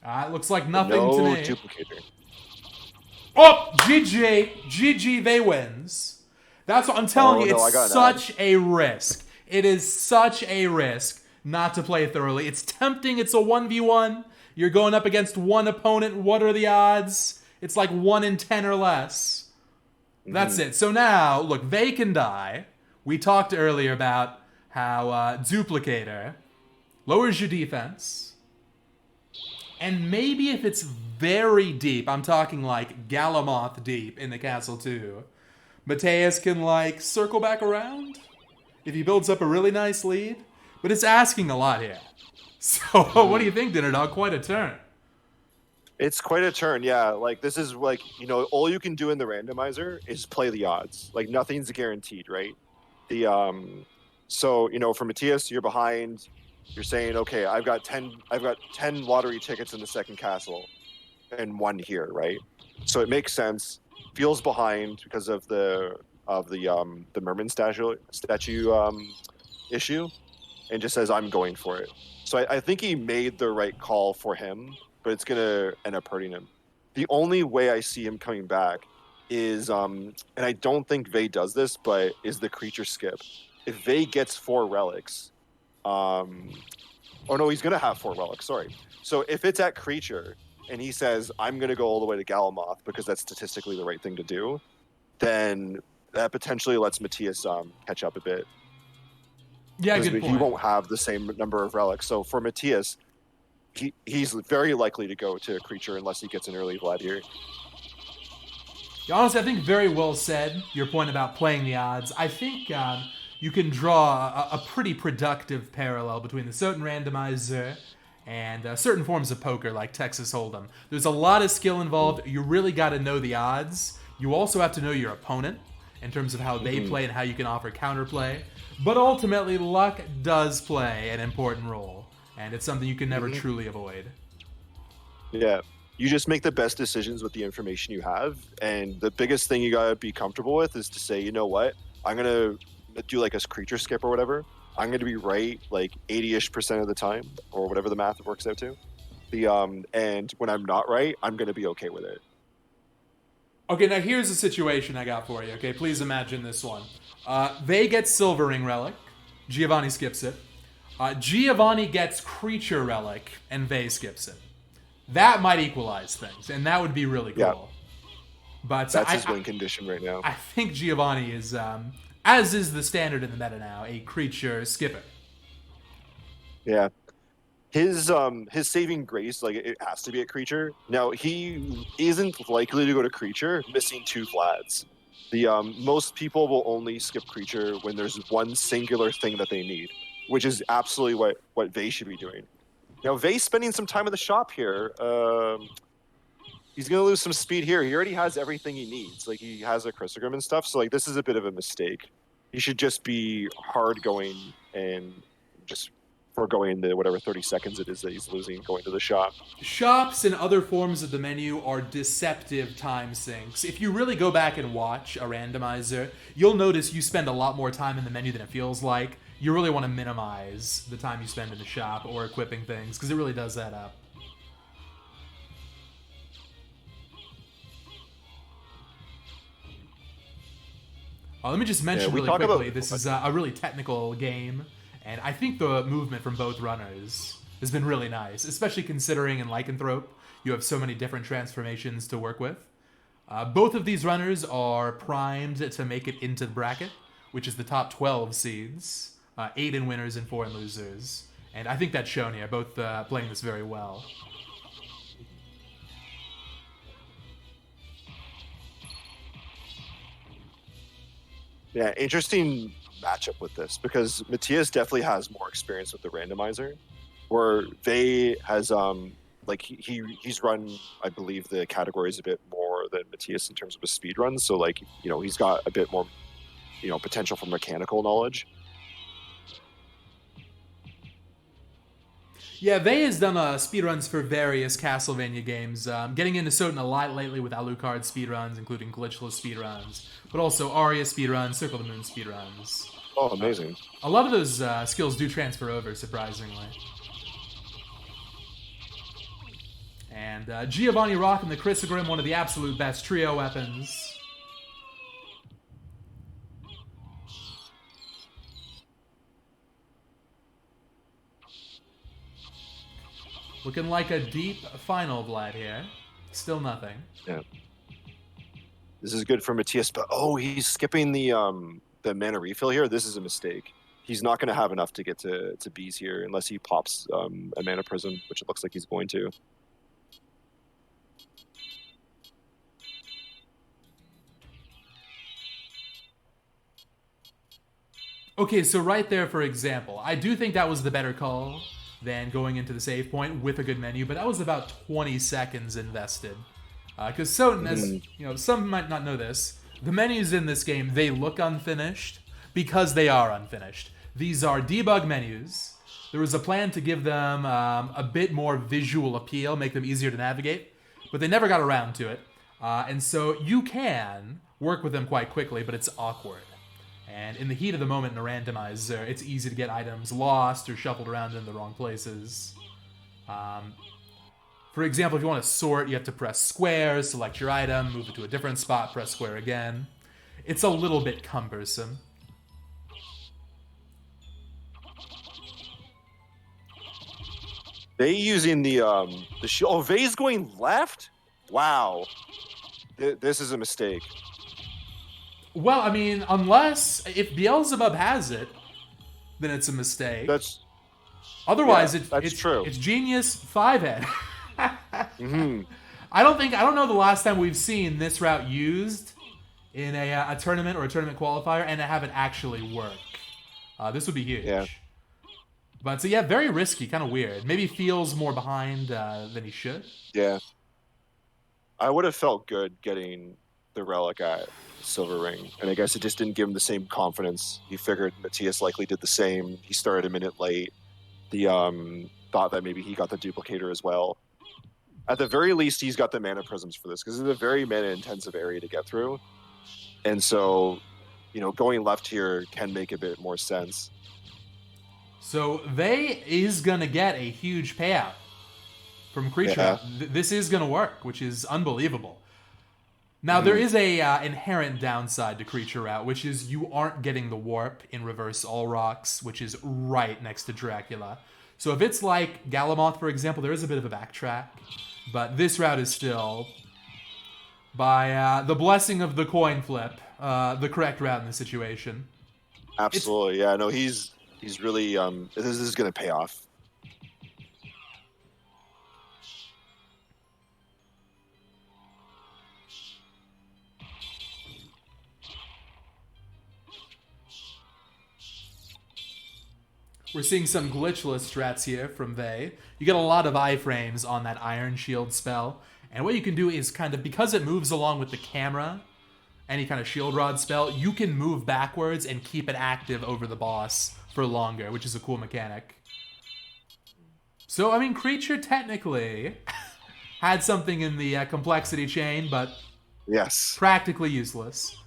It looks like nothing no to me. duplicator. Oh, GG, they wins. That's what I'm telling you. It's such a risk. It is such a risk not to play thoroughly. It's tempting. It's a 1v1. You're going up against one opponent. What are the odds? It's like 1 in 10 or less. That's it. So now, look, they can die. We talked earlier about how Duplicator lowers your defense. And maybe if it's very deep, I'm talking like Galamoth deep in the castle too, Mateus can like circle back around if he builds up a really nice lead. But it's asking a lot here. So what do you think, Dinner Dog? Quite a turn. It's quite a turn, yeah. Like, this is like, all you can do in the randomizer is play the odds. Like, nothing's guaranteed, right? So, for Matthias, you're behind. You're saying, okay, I've got 10 lottery tickets in the second castle and 1 here, right? So it makes sense. Feels behind because of the merman statue issue, and just says, I'm going for it. So I think he made the right call for him, but it's going to end up hurting him. The only way I see him coming back is, and I don't think Vey does this, but is the creature skip. If Vey gets 4 relics, oh no, he's going to have 4 relics, sorry. So if it's at creature, and he says, I'm going to go all the way to Galamoth because that's statistically the right thing to do, then that potentially lets Matthias catch up a bit. Yeah, good point. He won't have the same number of relics. So for Matthias, he's very likely to go to a creature unless he gets an early Gladiator. Yeah, honestly, I think very well said, your point about playing the odds. I think you can draw a pretty productive parallel between the Soten Randomizer and certain forms of poker like Texas Hold'em. There's a lot of skill involved. You really got to know the odds. You also have to know your opponent in terms of how they play and how you can offer counterplay. But ultimately, luck does play an important role, and it's something you can never truly avoid. Yeah, you just make the best decisions with the information you have, and the biggest thing you gotta be comfortable with is to say, you know what, I'm gonna do like a creature skip or whatever. I'm gonna be right like 80-ish% of the time, or whatever the math works out to. And when I'm not right, I'm gonna be okay with it. Okay, now here's a situation I got for you. Okay, please imagine this one. They get Silver Ring Relic. Giovanni skips it. Giovanni gets Creature Relic, and Vey skips it. That might equalize things, and that would be really cool. Yeah. But that's his win condition right now. I think Giovanni is, as is the standard in the meta now, a creature skipper. Yeah. His saving grace, like, it has to be a creature. Now, he isn't likely to go to creature, missing 2 Vlads. Most people will only skip creature when there's one singular thing that they need, which is absolutely what Vey should be doing. Now, Vey's spending some time in the shop here. He's going to lose some speed here. He already has everything he needs. Like, he has a Chrysogram and stuff, so, like, this is a bit of a mistake. He should just be hard going and just foregoing the whatever 30 seconds it is that he's losing going to the shop. Shops and other forms of the menu are deceptive time sinks. If you really go back and watch a randomizer, you'll notice you spend a lot more time in the menu than it feels like. You really want to minimize the time you spend in the shop or equipping things, because it really does add up. Let me just mention really quickly, this is a really technical game. And I think the movement from both runners has been really nice, especially considering in Lycanthrope you have so many different transformations to work with. Both of these runners are primed to make it into the bracket, which is the top 12 seeds, 8 in winners and 4 in losers. And I think that's shown here, both playing this very well. Yeah, interesting matchup with this, because Matthias definitely has more experience with the randomizer, where Vey has he's run, I believe, the categories a bit more than Matthias in terms of his speed runs, so like, he's got a bit more potential for mechanical knowledge. Yeah, Vey has done speedruns for various Castlevania games, getting into Soten a lot lately with Alucard speedruns, including glitchless speedruns, but also Aria speedruns, Circle of the Moon speedruns. Oh, amazing. A lot of those skills do transfer over, surprisingly. And Giovanni rocking the Chrysogrim, one of the absolute best trio weapons. Looking like a deep final, Vlad, here. Still nothing. Yeah. This is good for Matthias, but he's skipping the mana refill here. This is a mistake. He's not going to have enough to get to bees here unless he pops a mana prism, which it looks like he's going to. Okay, so right there, for example, I do think that was the better call than going into the save point with a good menu, but that was about 20 seconds invested. Because some might not know this, the menus in this game, they look unfinished because they are unfinished. These are debug menus. There was a plan to give them a bit more visual appeal, make them easier to navigate, but they never got around to it. And so you can work with them quite quickly, but it's awkward. And in the heat of the moment in a randomizer, it's easy to get items lost or shuffled around in the wrong places. For example, if you want to sort, you have to press square, select your item, move it to a different spot, press square again. It's a little bit cumbersome. They using the shield. Oh, Vay's going left? Wow. This is a mistake. Well, I mean, unless if Beelzebub has it, then it's a mistake. Otherwise, it's true. It's genius 5-head. Mm-hmm. I don't know the last time we've seen this route used in a tournament or a tournament qualifier and to have it actually work. This would be huge. Yeah. But so yeah, very risky, kind of weird. Maybe feels more behind than he should. Yeah. I would have felt good getting the relic at Silver Ring, and I guess it just didn't give him the same confidence. He figured Matthias likely did the same. He started a minute late. The thought that maybe he got the duplicator as well. At the very least, he's got the mana prisms for this because it's a very mana intensive area to get through, and so going left here can make a bit more sense. So Vay is gonna get a huge payout from Creature. Yeah. This is gonna work, which is unbelievable. Now, there is a inherent downside to Creature Route, which is you aren't getting the warp in Reverse All Rocks, which is right next to Dracula. So if it's like Galamoth, for example, there is a bit of a backtrack. But this route is still, by the blessing of the coin flip, the correct route in this situation. Absolutely, yeah. No, he's really, this is going to pay off. We're seeing some glitchless strats here from Vay. You get a lot of iframes on that Iron Shield spell. And what you can do is kind of, because it moves along with the camera, any kind of Shield Rod spell, you can move backwards and keep it active over the boss for longer, which is a cool mechanic. So, I mean, Creature technically had something in the complexity chain, but yes, practically useless.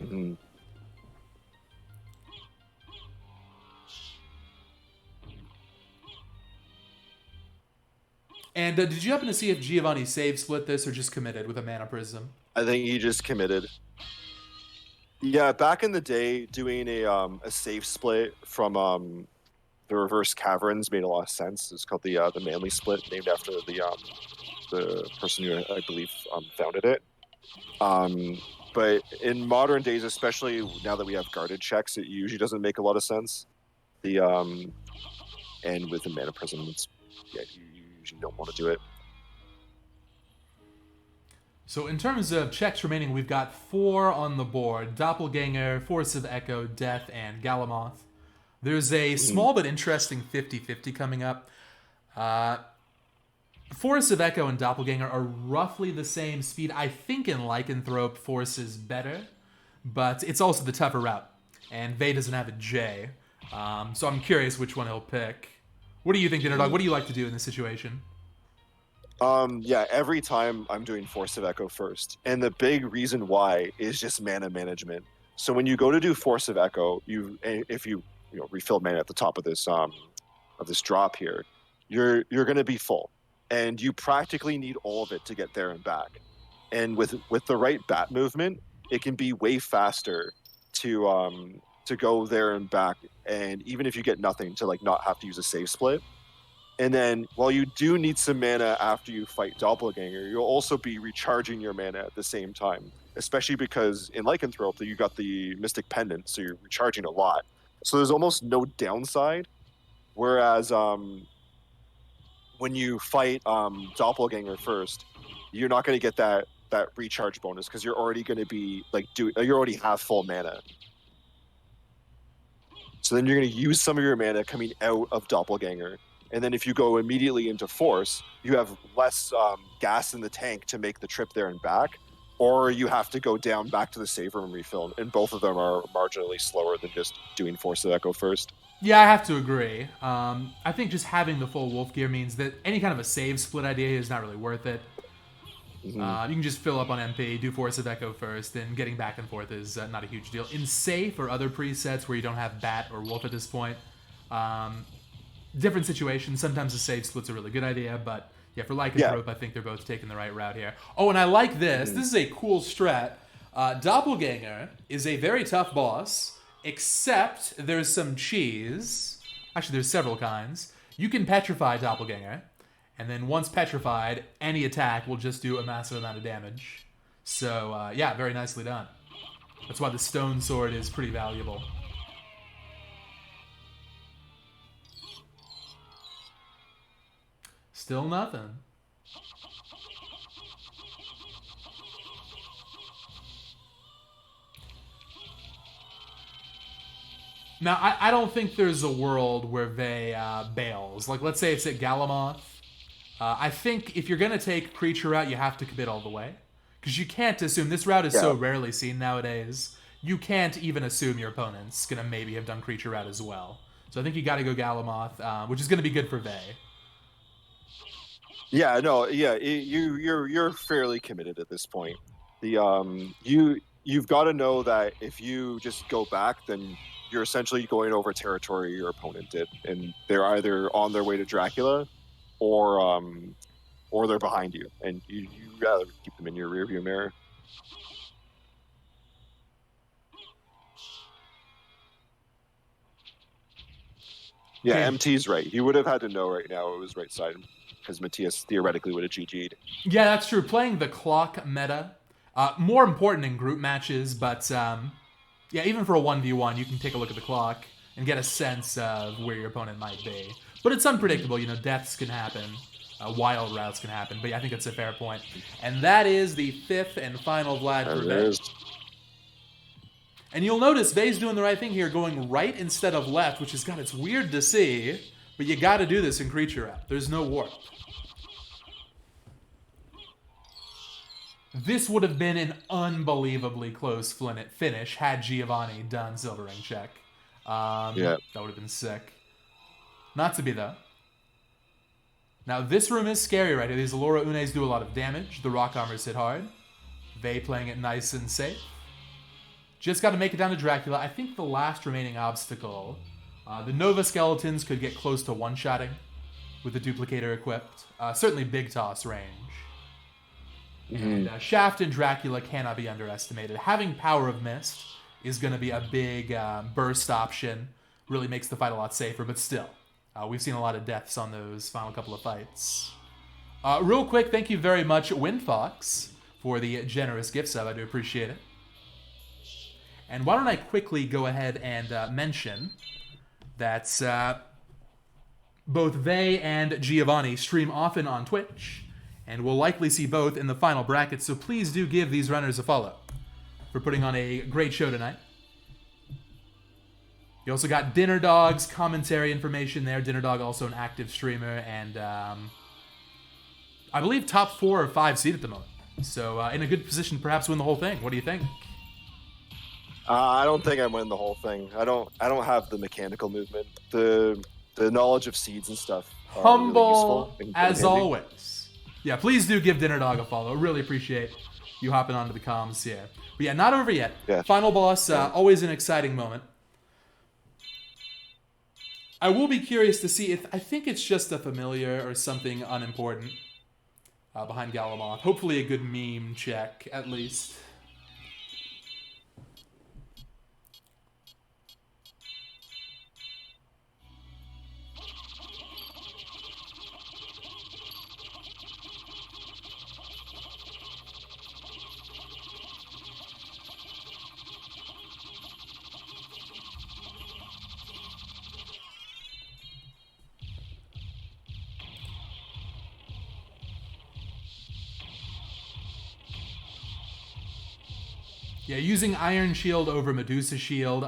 Mm-hmm. And did you happen to see if Giovanni save split this or just committed with a mana prism? I think he just committed. Yeah, back in the day, doing a save split from the Reverse Caverns made a lot of sense. It's called the Manly Split, named after the person who I believe founded it. But in modern days, especially now that we have guarded checks, it usually doesn't make a lot of sense. And with the mana prism, it's you don't want to do it. So in terms of checks remaining, we've got 4 on the board: Doppelganger, Force of Echo, Death, and Galamoth. There's a small but interesting 50-50 coming up. Force of Echo and Doppelganger are roughly the same speed. I think in Lycanthrope, Force is better, but it's also the tougher route. And Vay doesn't have a J. So I'm curious which one he'll pick. What do you think, Dinner Dog? What do you like to do in this situation? Yeah, every time I'm doing Force of Echo first. And the big reason why is just mana management. So when you go to do Force of Echo, if you refill mana at the top of this drop here, you're going to be full. and you practically need all of it to get there and back. And with the right bat movement, it can be way faster to go there and back. And even if you get nothing, to like not have to use a save split. And then while you do need some mana after you fight Doppelganger, you'll also be recharging your mana at the same time. Especially because in Lycanthrope, you got the Mystic Pendant, so you're recharging a lot. So there's almost no downside. Whereas when you fight Doppelganger first, you're not going to get that recharge bonus because you're already going to be like you already have full mana. So then you're going to use some of your mana coming out of Doppelganger. And then if you go immediately into Force, you have less gas in the tank to make the trip there and back, or you have to go down back to the save room and refill. And both of them are marginally slower than just doing Force of Echo first. Yeah, I have to agree. I think just having the full wolf gear means that any kind of a save split idea is not really worth it. You can just fill up on MP, do Force of Echo first, and getting back and forth is not a huge deal. In Safe or other presets where you don't have Bat or Wolf at this point, different situations. Sometimes a save split's a really good idea, but yeah, for Lycanthrope, I think they're both taking the right route here. Oh, and I like this. This is a cool strat. Doppelganger is a very tough boss, except there's some cheese. Actually, there's several kinds. You can petrify Doppelganger, and then once petrified, any attack will just do a massive amount of damage. So, yeah, very nicely done. That's why the Stone Sword is pretty valuable. Still nothing. Now, I don't think there's a world where they bails. Like, let's say it's at Galamoth. I think if you're going to take creature route, you have to commit all the way. Because you can't assume, this route is so rarely seen nowadays, you can't even assume your opponent's going to maybe have done creature route as well. So I think you got to go Galamoth, which is going to be good for Vey. Yeah, no, yeah, you're fairly committed at this point. You've got to know that if you just go back, then you're essentially going over territory your opponent did, and they're either on their way to Dracula, or they're behind you, and you rather keep them in your rearview mirror. Yeah, Okay. MT's right. He would have had to know right now it was right side, because Matthias theoretically would have GG'd. Yeah, that's true. Playing the clock meta, more important in group matches, but yeah, even for a 1v1, you can take a look at the clock and get a sense of where your opponent might be. But it's unpredictable. You know, deaths can happen. Wild routes can happen. But yeah, I think it's a fair point. And that is the fifth and final Vlad for Vey. And you'll notice Vey's doing the right thing here, going right instead of left, which is, God, it's weird to see, but you got to do this in creature route. There's no warp. This would have been an unbelievably close finish had Giovanni done Silver Ring check. That would have been sick. Not to be, though. Now, this room is scary right here. These Allura Unes do a lot of damage. The Rock Armors hit hard. Vey playing it nice and safe. Just got to make it down to Dracula. I think the last remaining obstacle, the Nova Skeletons could get close to one-shotting with the Duplicator equipped. Certainly Big Toss range. And Shaft and Dracula cannot be underestimated. Having Power of Mist is going to be a big burst option. Really makes the fight a lot safer, but still. We've seen a lot of deaths on those final couple of fights. Real quick, thank you very much, Windfox, for the generous gift sub. I do appreciate it. And why don't I quickly go ahead and mention that both Vey and Giovanni stream often on Twitch, and we'll likely see both in the final bracket, so please do give these runners a follow for putting on a great show tonight. You also got Dinner Dog's commentary information there. Dinner Dog also an active streamer, and I believe top 4 or 5 seed at the moment. So in a good position to perhaps win the whole thing. What do you think? I don't think I'm winning the whole thing. I don't have the mechanical movement. The knowledge of seeds and stuff. Humble really as handy. always. Yeah, please do give Dinner Dog a follow. Really appreciate you hopping onto the comms here. But yeah, not over yet. Yeah. Final boss, always an exciting moment. I will be curious to see if I think it's just a familiar or something unimportant behind Galamoth. Hopefully a good meme check, at least. Yeah, using Iron Shield over Medusa Shield.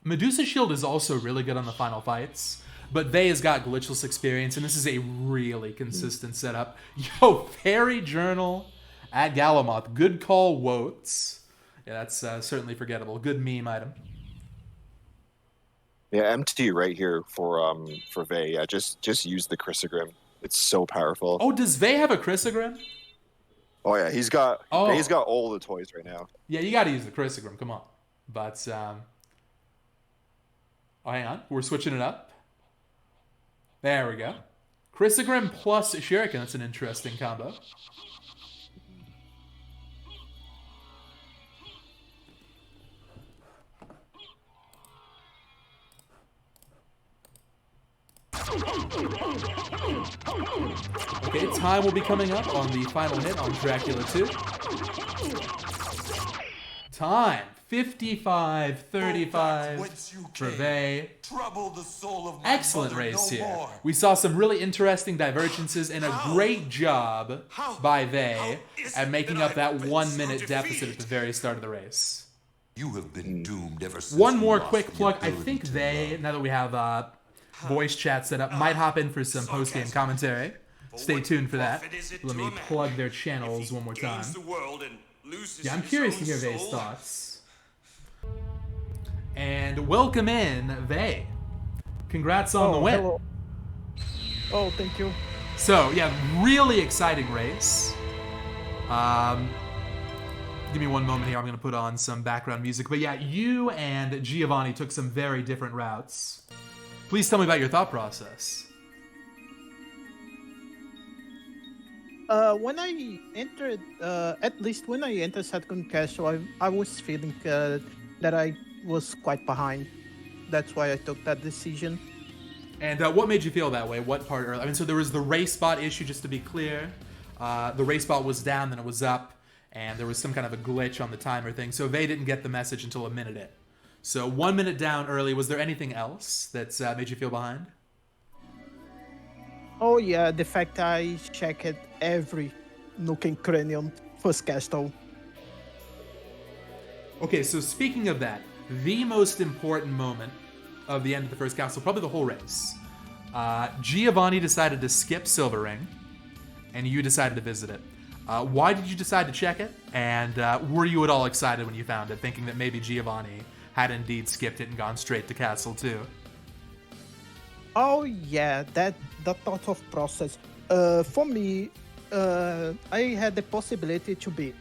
Medusa Shield is also really good on the final fights, but Vey has got glitchless experience, and this is a really consistent setup. Yo, Fairy Journal at Galamoth. Good call, Woats. Yeah, that's certainly forgettable. Good meme item. Yeah, MT right here for Vey. Yeah, just use the Chrysogrim. It's so powerful. Oh, does Vey have a Chrysogrim? Oh yeah, he's got all the toys right now. Yeah, you got to use the Chrysogrim. Come on, but oh, hang on, we're switching it up. There we go. Chrysogrim plus Shuriken. That's an interesting combo. Okay, time will be coming up on the final hit on Dracula 2. Time. 55-35 for Vey. Excellent race here. We saw some really interesting divergences and a great job by Vey at making up that 1 minute deficit at the very start of the race. You have been doomed ever since. One more quick plug. I think Vey, now that we have voice chat set up, might hop in for some post-game commentary. Stay tuned for that. Let me plug their channels one more time. Yeah, I'm curious to hear Vey's thoughts. And welcome in, Vey. Congrats on the win. Hello. Oh, thank you. So, yeah, really exciting race. Give me one moment here. I'm going to put on some background music. But yeah, you and Giovanni took some very different routes. Please tell me about your thought process. When I entered, at least when I entered Second Castle, I was feeling that I was quite behind. That's why I took that decision. And what made you feel that way? What part? I mean, so there was the race spot issue, just to be clear. The race spot was down, then it was up, and there was some kind of a glitch on the timer thing. So Vey didn't get the message until a minute in. So 1 minute down early. Was there anything else that's made you feel behind? Oh yeah, the fact I checked every nook and cranium first castle. Okay, so speaking of that, the most important moment of the end of the first castle, probably the whole race. Giovanni decided to skip Silver Ring, and you decided to visit it. Why did you decide to check it? And were you at all excited when you found it, thinking that maybe Giovanni had indeed skipped it and gone straight to Castle 2? Oh yeah, that thought of process. For me, I had the possibility to be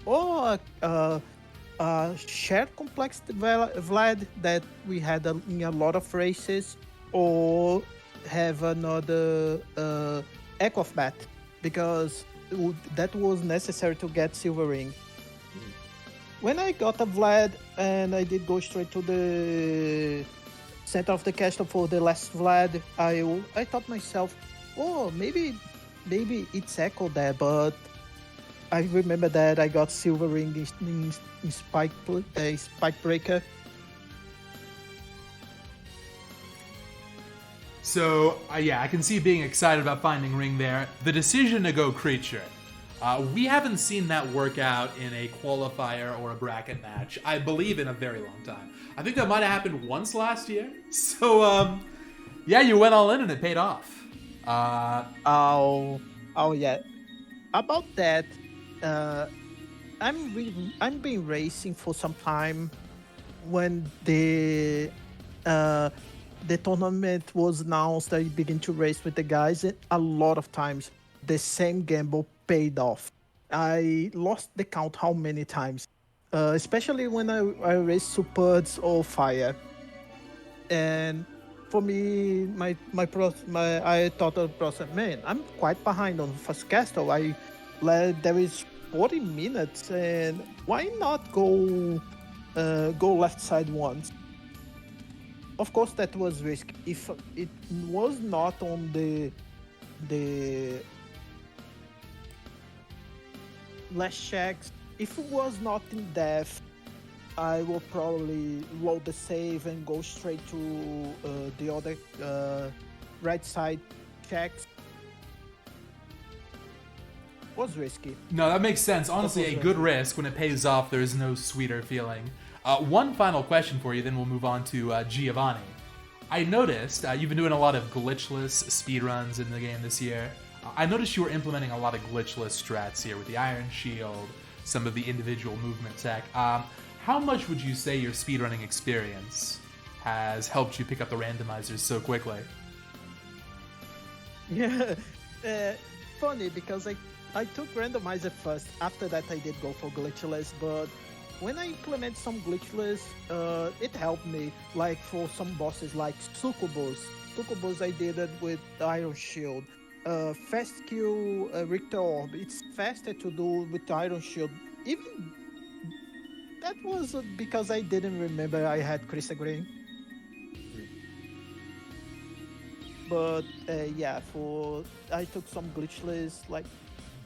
shared complex Vlad that we had in a lot of races, or have another Echo of Bat, because that was necessary to get Silver Ring. When I got a Vlad and I did go straight to the center of the castle for the last Vlad, I thought myself, oh, maybe it's Echo there, but I remember that I got Silver Ring in Spike Breaker. So, yeah, I can see being excited about finding Ring there. The decision to go Creature. We haven't seen that work out in a qualifier or a bracket match, I believe, in a very long time. I think that might have happened once last year. So, yeah, you went all in and it paid off. Oh yeah. About that, I'm been racing for some time. When the tournament was announced, I began to race with the guys, and a lot of times the same gamble paid off. I lost the count how many times, especially when I raced Superds or Fire. And for me, I thought of the process. Man, I'm quite behind on first castle. There is 40 minutes, and why not go left side once? Of course, that was risky. If it was not on the last checks, if it was not in depth, I will probably load the save and go straight to the other right side checks. Was risky. No, that makes sense. Honestly, a good risk. When it pays off, there is no sweeter feeling. One final question for you, then we'll move on to Giovanni. I noticed you've been doing a lot of glitchless speedruns in the game this year. I noticed you were implementing a lot of glitchless strats here with the Iron Shield, some of the individual movement tech. How much would you say your speedrunning experience has helped you pick up the randomizers so quickly? Yeah, funny because I took randomizer first. After that, I did go for glitchless, but when I implement some glitchless, it helped me. Like for some bosses like Succubus, I did it with the Iron Shield. Fast kill Richter Orb, it's faster to do with the Iron Shield. Even that was because I didn't remember I had Crystal Grain. But yeah, I took some glitchless. Like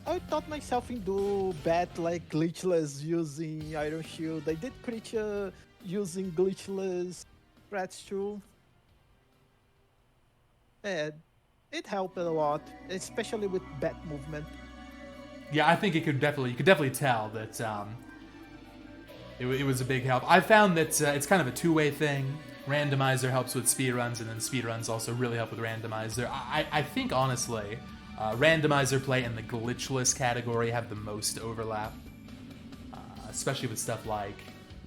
I taught myself in do bad like glitchless using Iron Shield. I did creature using glitchless strats too. Yeah, it helped a lot, especially with bat movement. Yeah, I think you could definitely tell that it was a big help. I found that it's kind of a two-way thing. Randomizer helps with speedruns, and then speedruns also really help with randomizer. I think, honestly, randomizer play and the glitchless category have the most overlap, especially with stuff like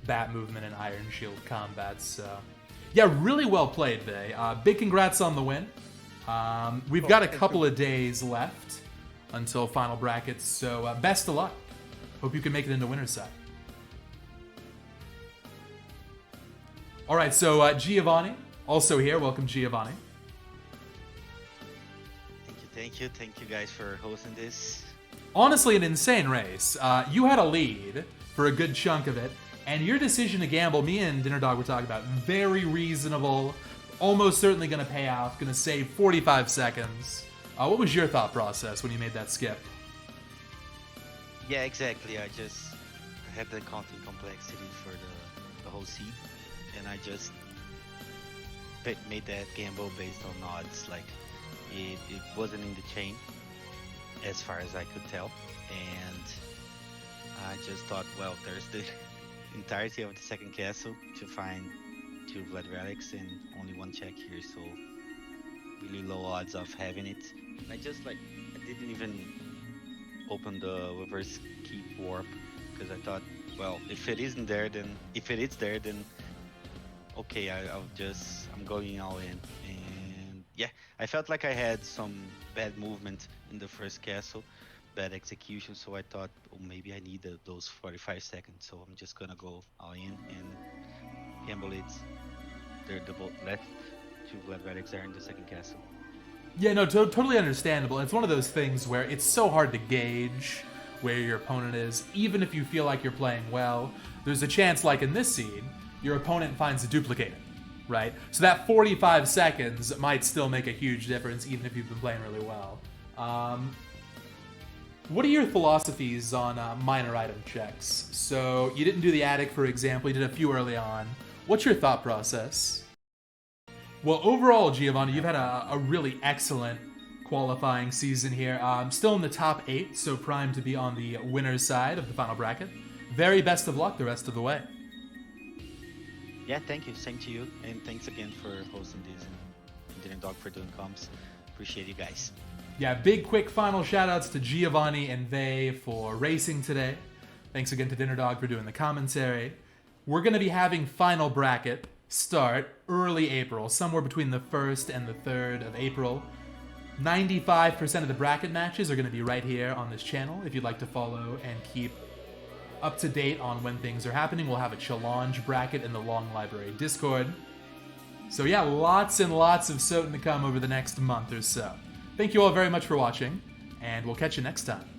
bat movement and Iron Shield combats. So, yeah, really well played, Vey. Big congrats on the win. We've got a couple of days left until final brackets, so best of luck. Hope you can make it into winner's side. All right, so Giovanni, also here. Welcome, Giovanni. Thank you guys for hosting this. Honestly, an insane race. You had a lead for a good chunk of it, and your decision to gamble, me and Dinner Dog were talking about, very reasonable, almost certainly going to pay off, going to save 45 seconds. What was your thought process when you made that skip? Yeah, exactly. I had the counting complexity for the whole seed, and I just made that gamble based on odds. Like, it wasn't in the chain, as far as I could tell, and I just thought, well, there's the entirety of the second castle to find 2 blood relics and only 1 check here, so really low odds of having it. And I didn't even open the reverse keep warp because I thought, well, if it is there, then okay, I'm going all in. And yeah, I felt like I had some bad movement in the first castle, bad execution, so I thought, oh, maybe I need those 45 seconds, so I'm just gonna go all in and gamble it. They're both left. 2 blood relics are in the second castle. Yeah, no, totally understandable. It's one of those things where it's so hard to gauge where your opponent is. Even if you feel like you're playing well, there's a chance, like in this seed, your opponent finds a duplicator, right? So that 45 seconds might still make a huge difference, even if you've been playing really well. What are your philosophies on minor item checks? So you didn't do the attic, for example. You did a few early on. What's your thought process? Well, overall, Giovanni, you've had a really excellent qualifying season here. Still in the top 8, so primed to be on the winner's side of the final bracket. Very best of luck the rest of the way. Yeah, thank you. Same to you. And thanks again for hosting this and Dinner Dog for doing comms. Appreciate you guys. Yeah, big quick final shout-outs to Giovanni and Vey for racing today. Thanks again to Dinner Dog for doing the commentary. We're going to be having final bracket start early April, somewhere between the 1st and the 3rd of April. 95% of the bracket matches are going to be right here on this channel. If you'd like to follow and keep up to date on when things are happening, we'll have a challenge bracket in the Long Library Discord. So yeah, lots and lots of Soten to come over the next month or so. Thank you all very much for watching, and we'll catch you next time.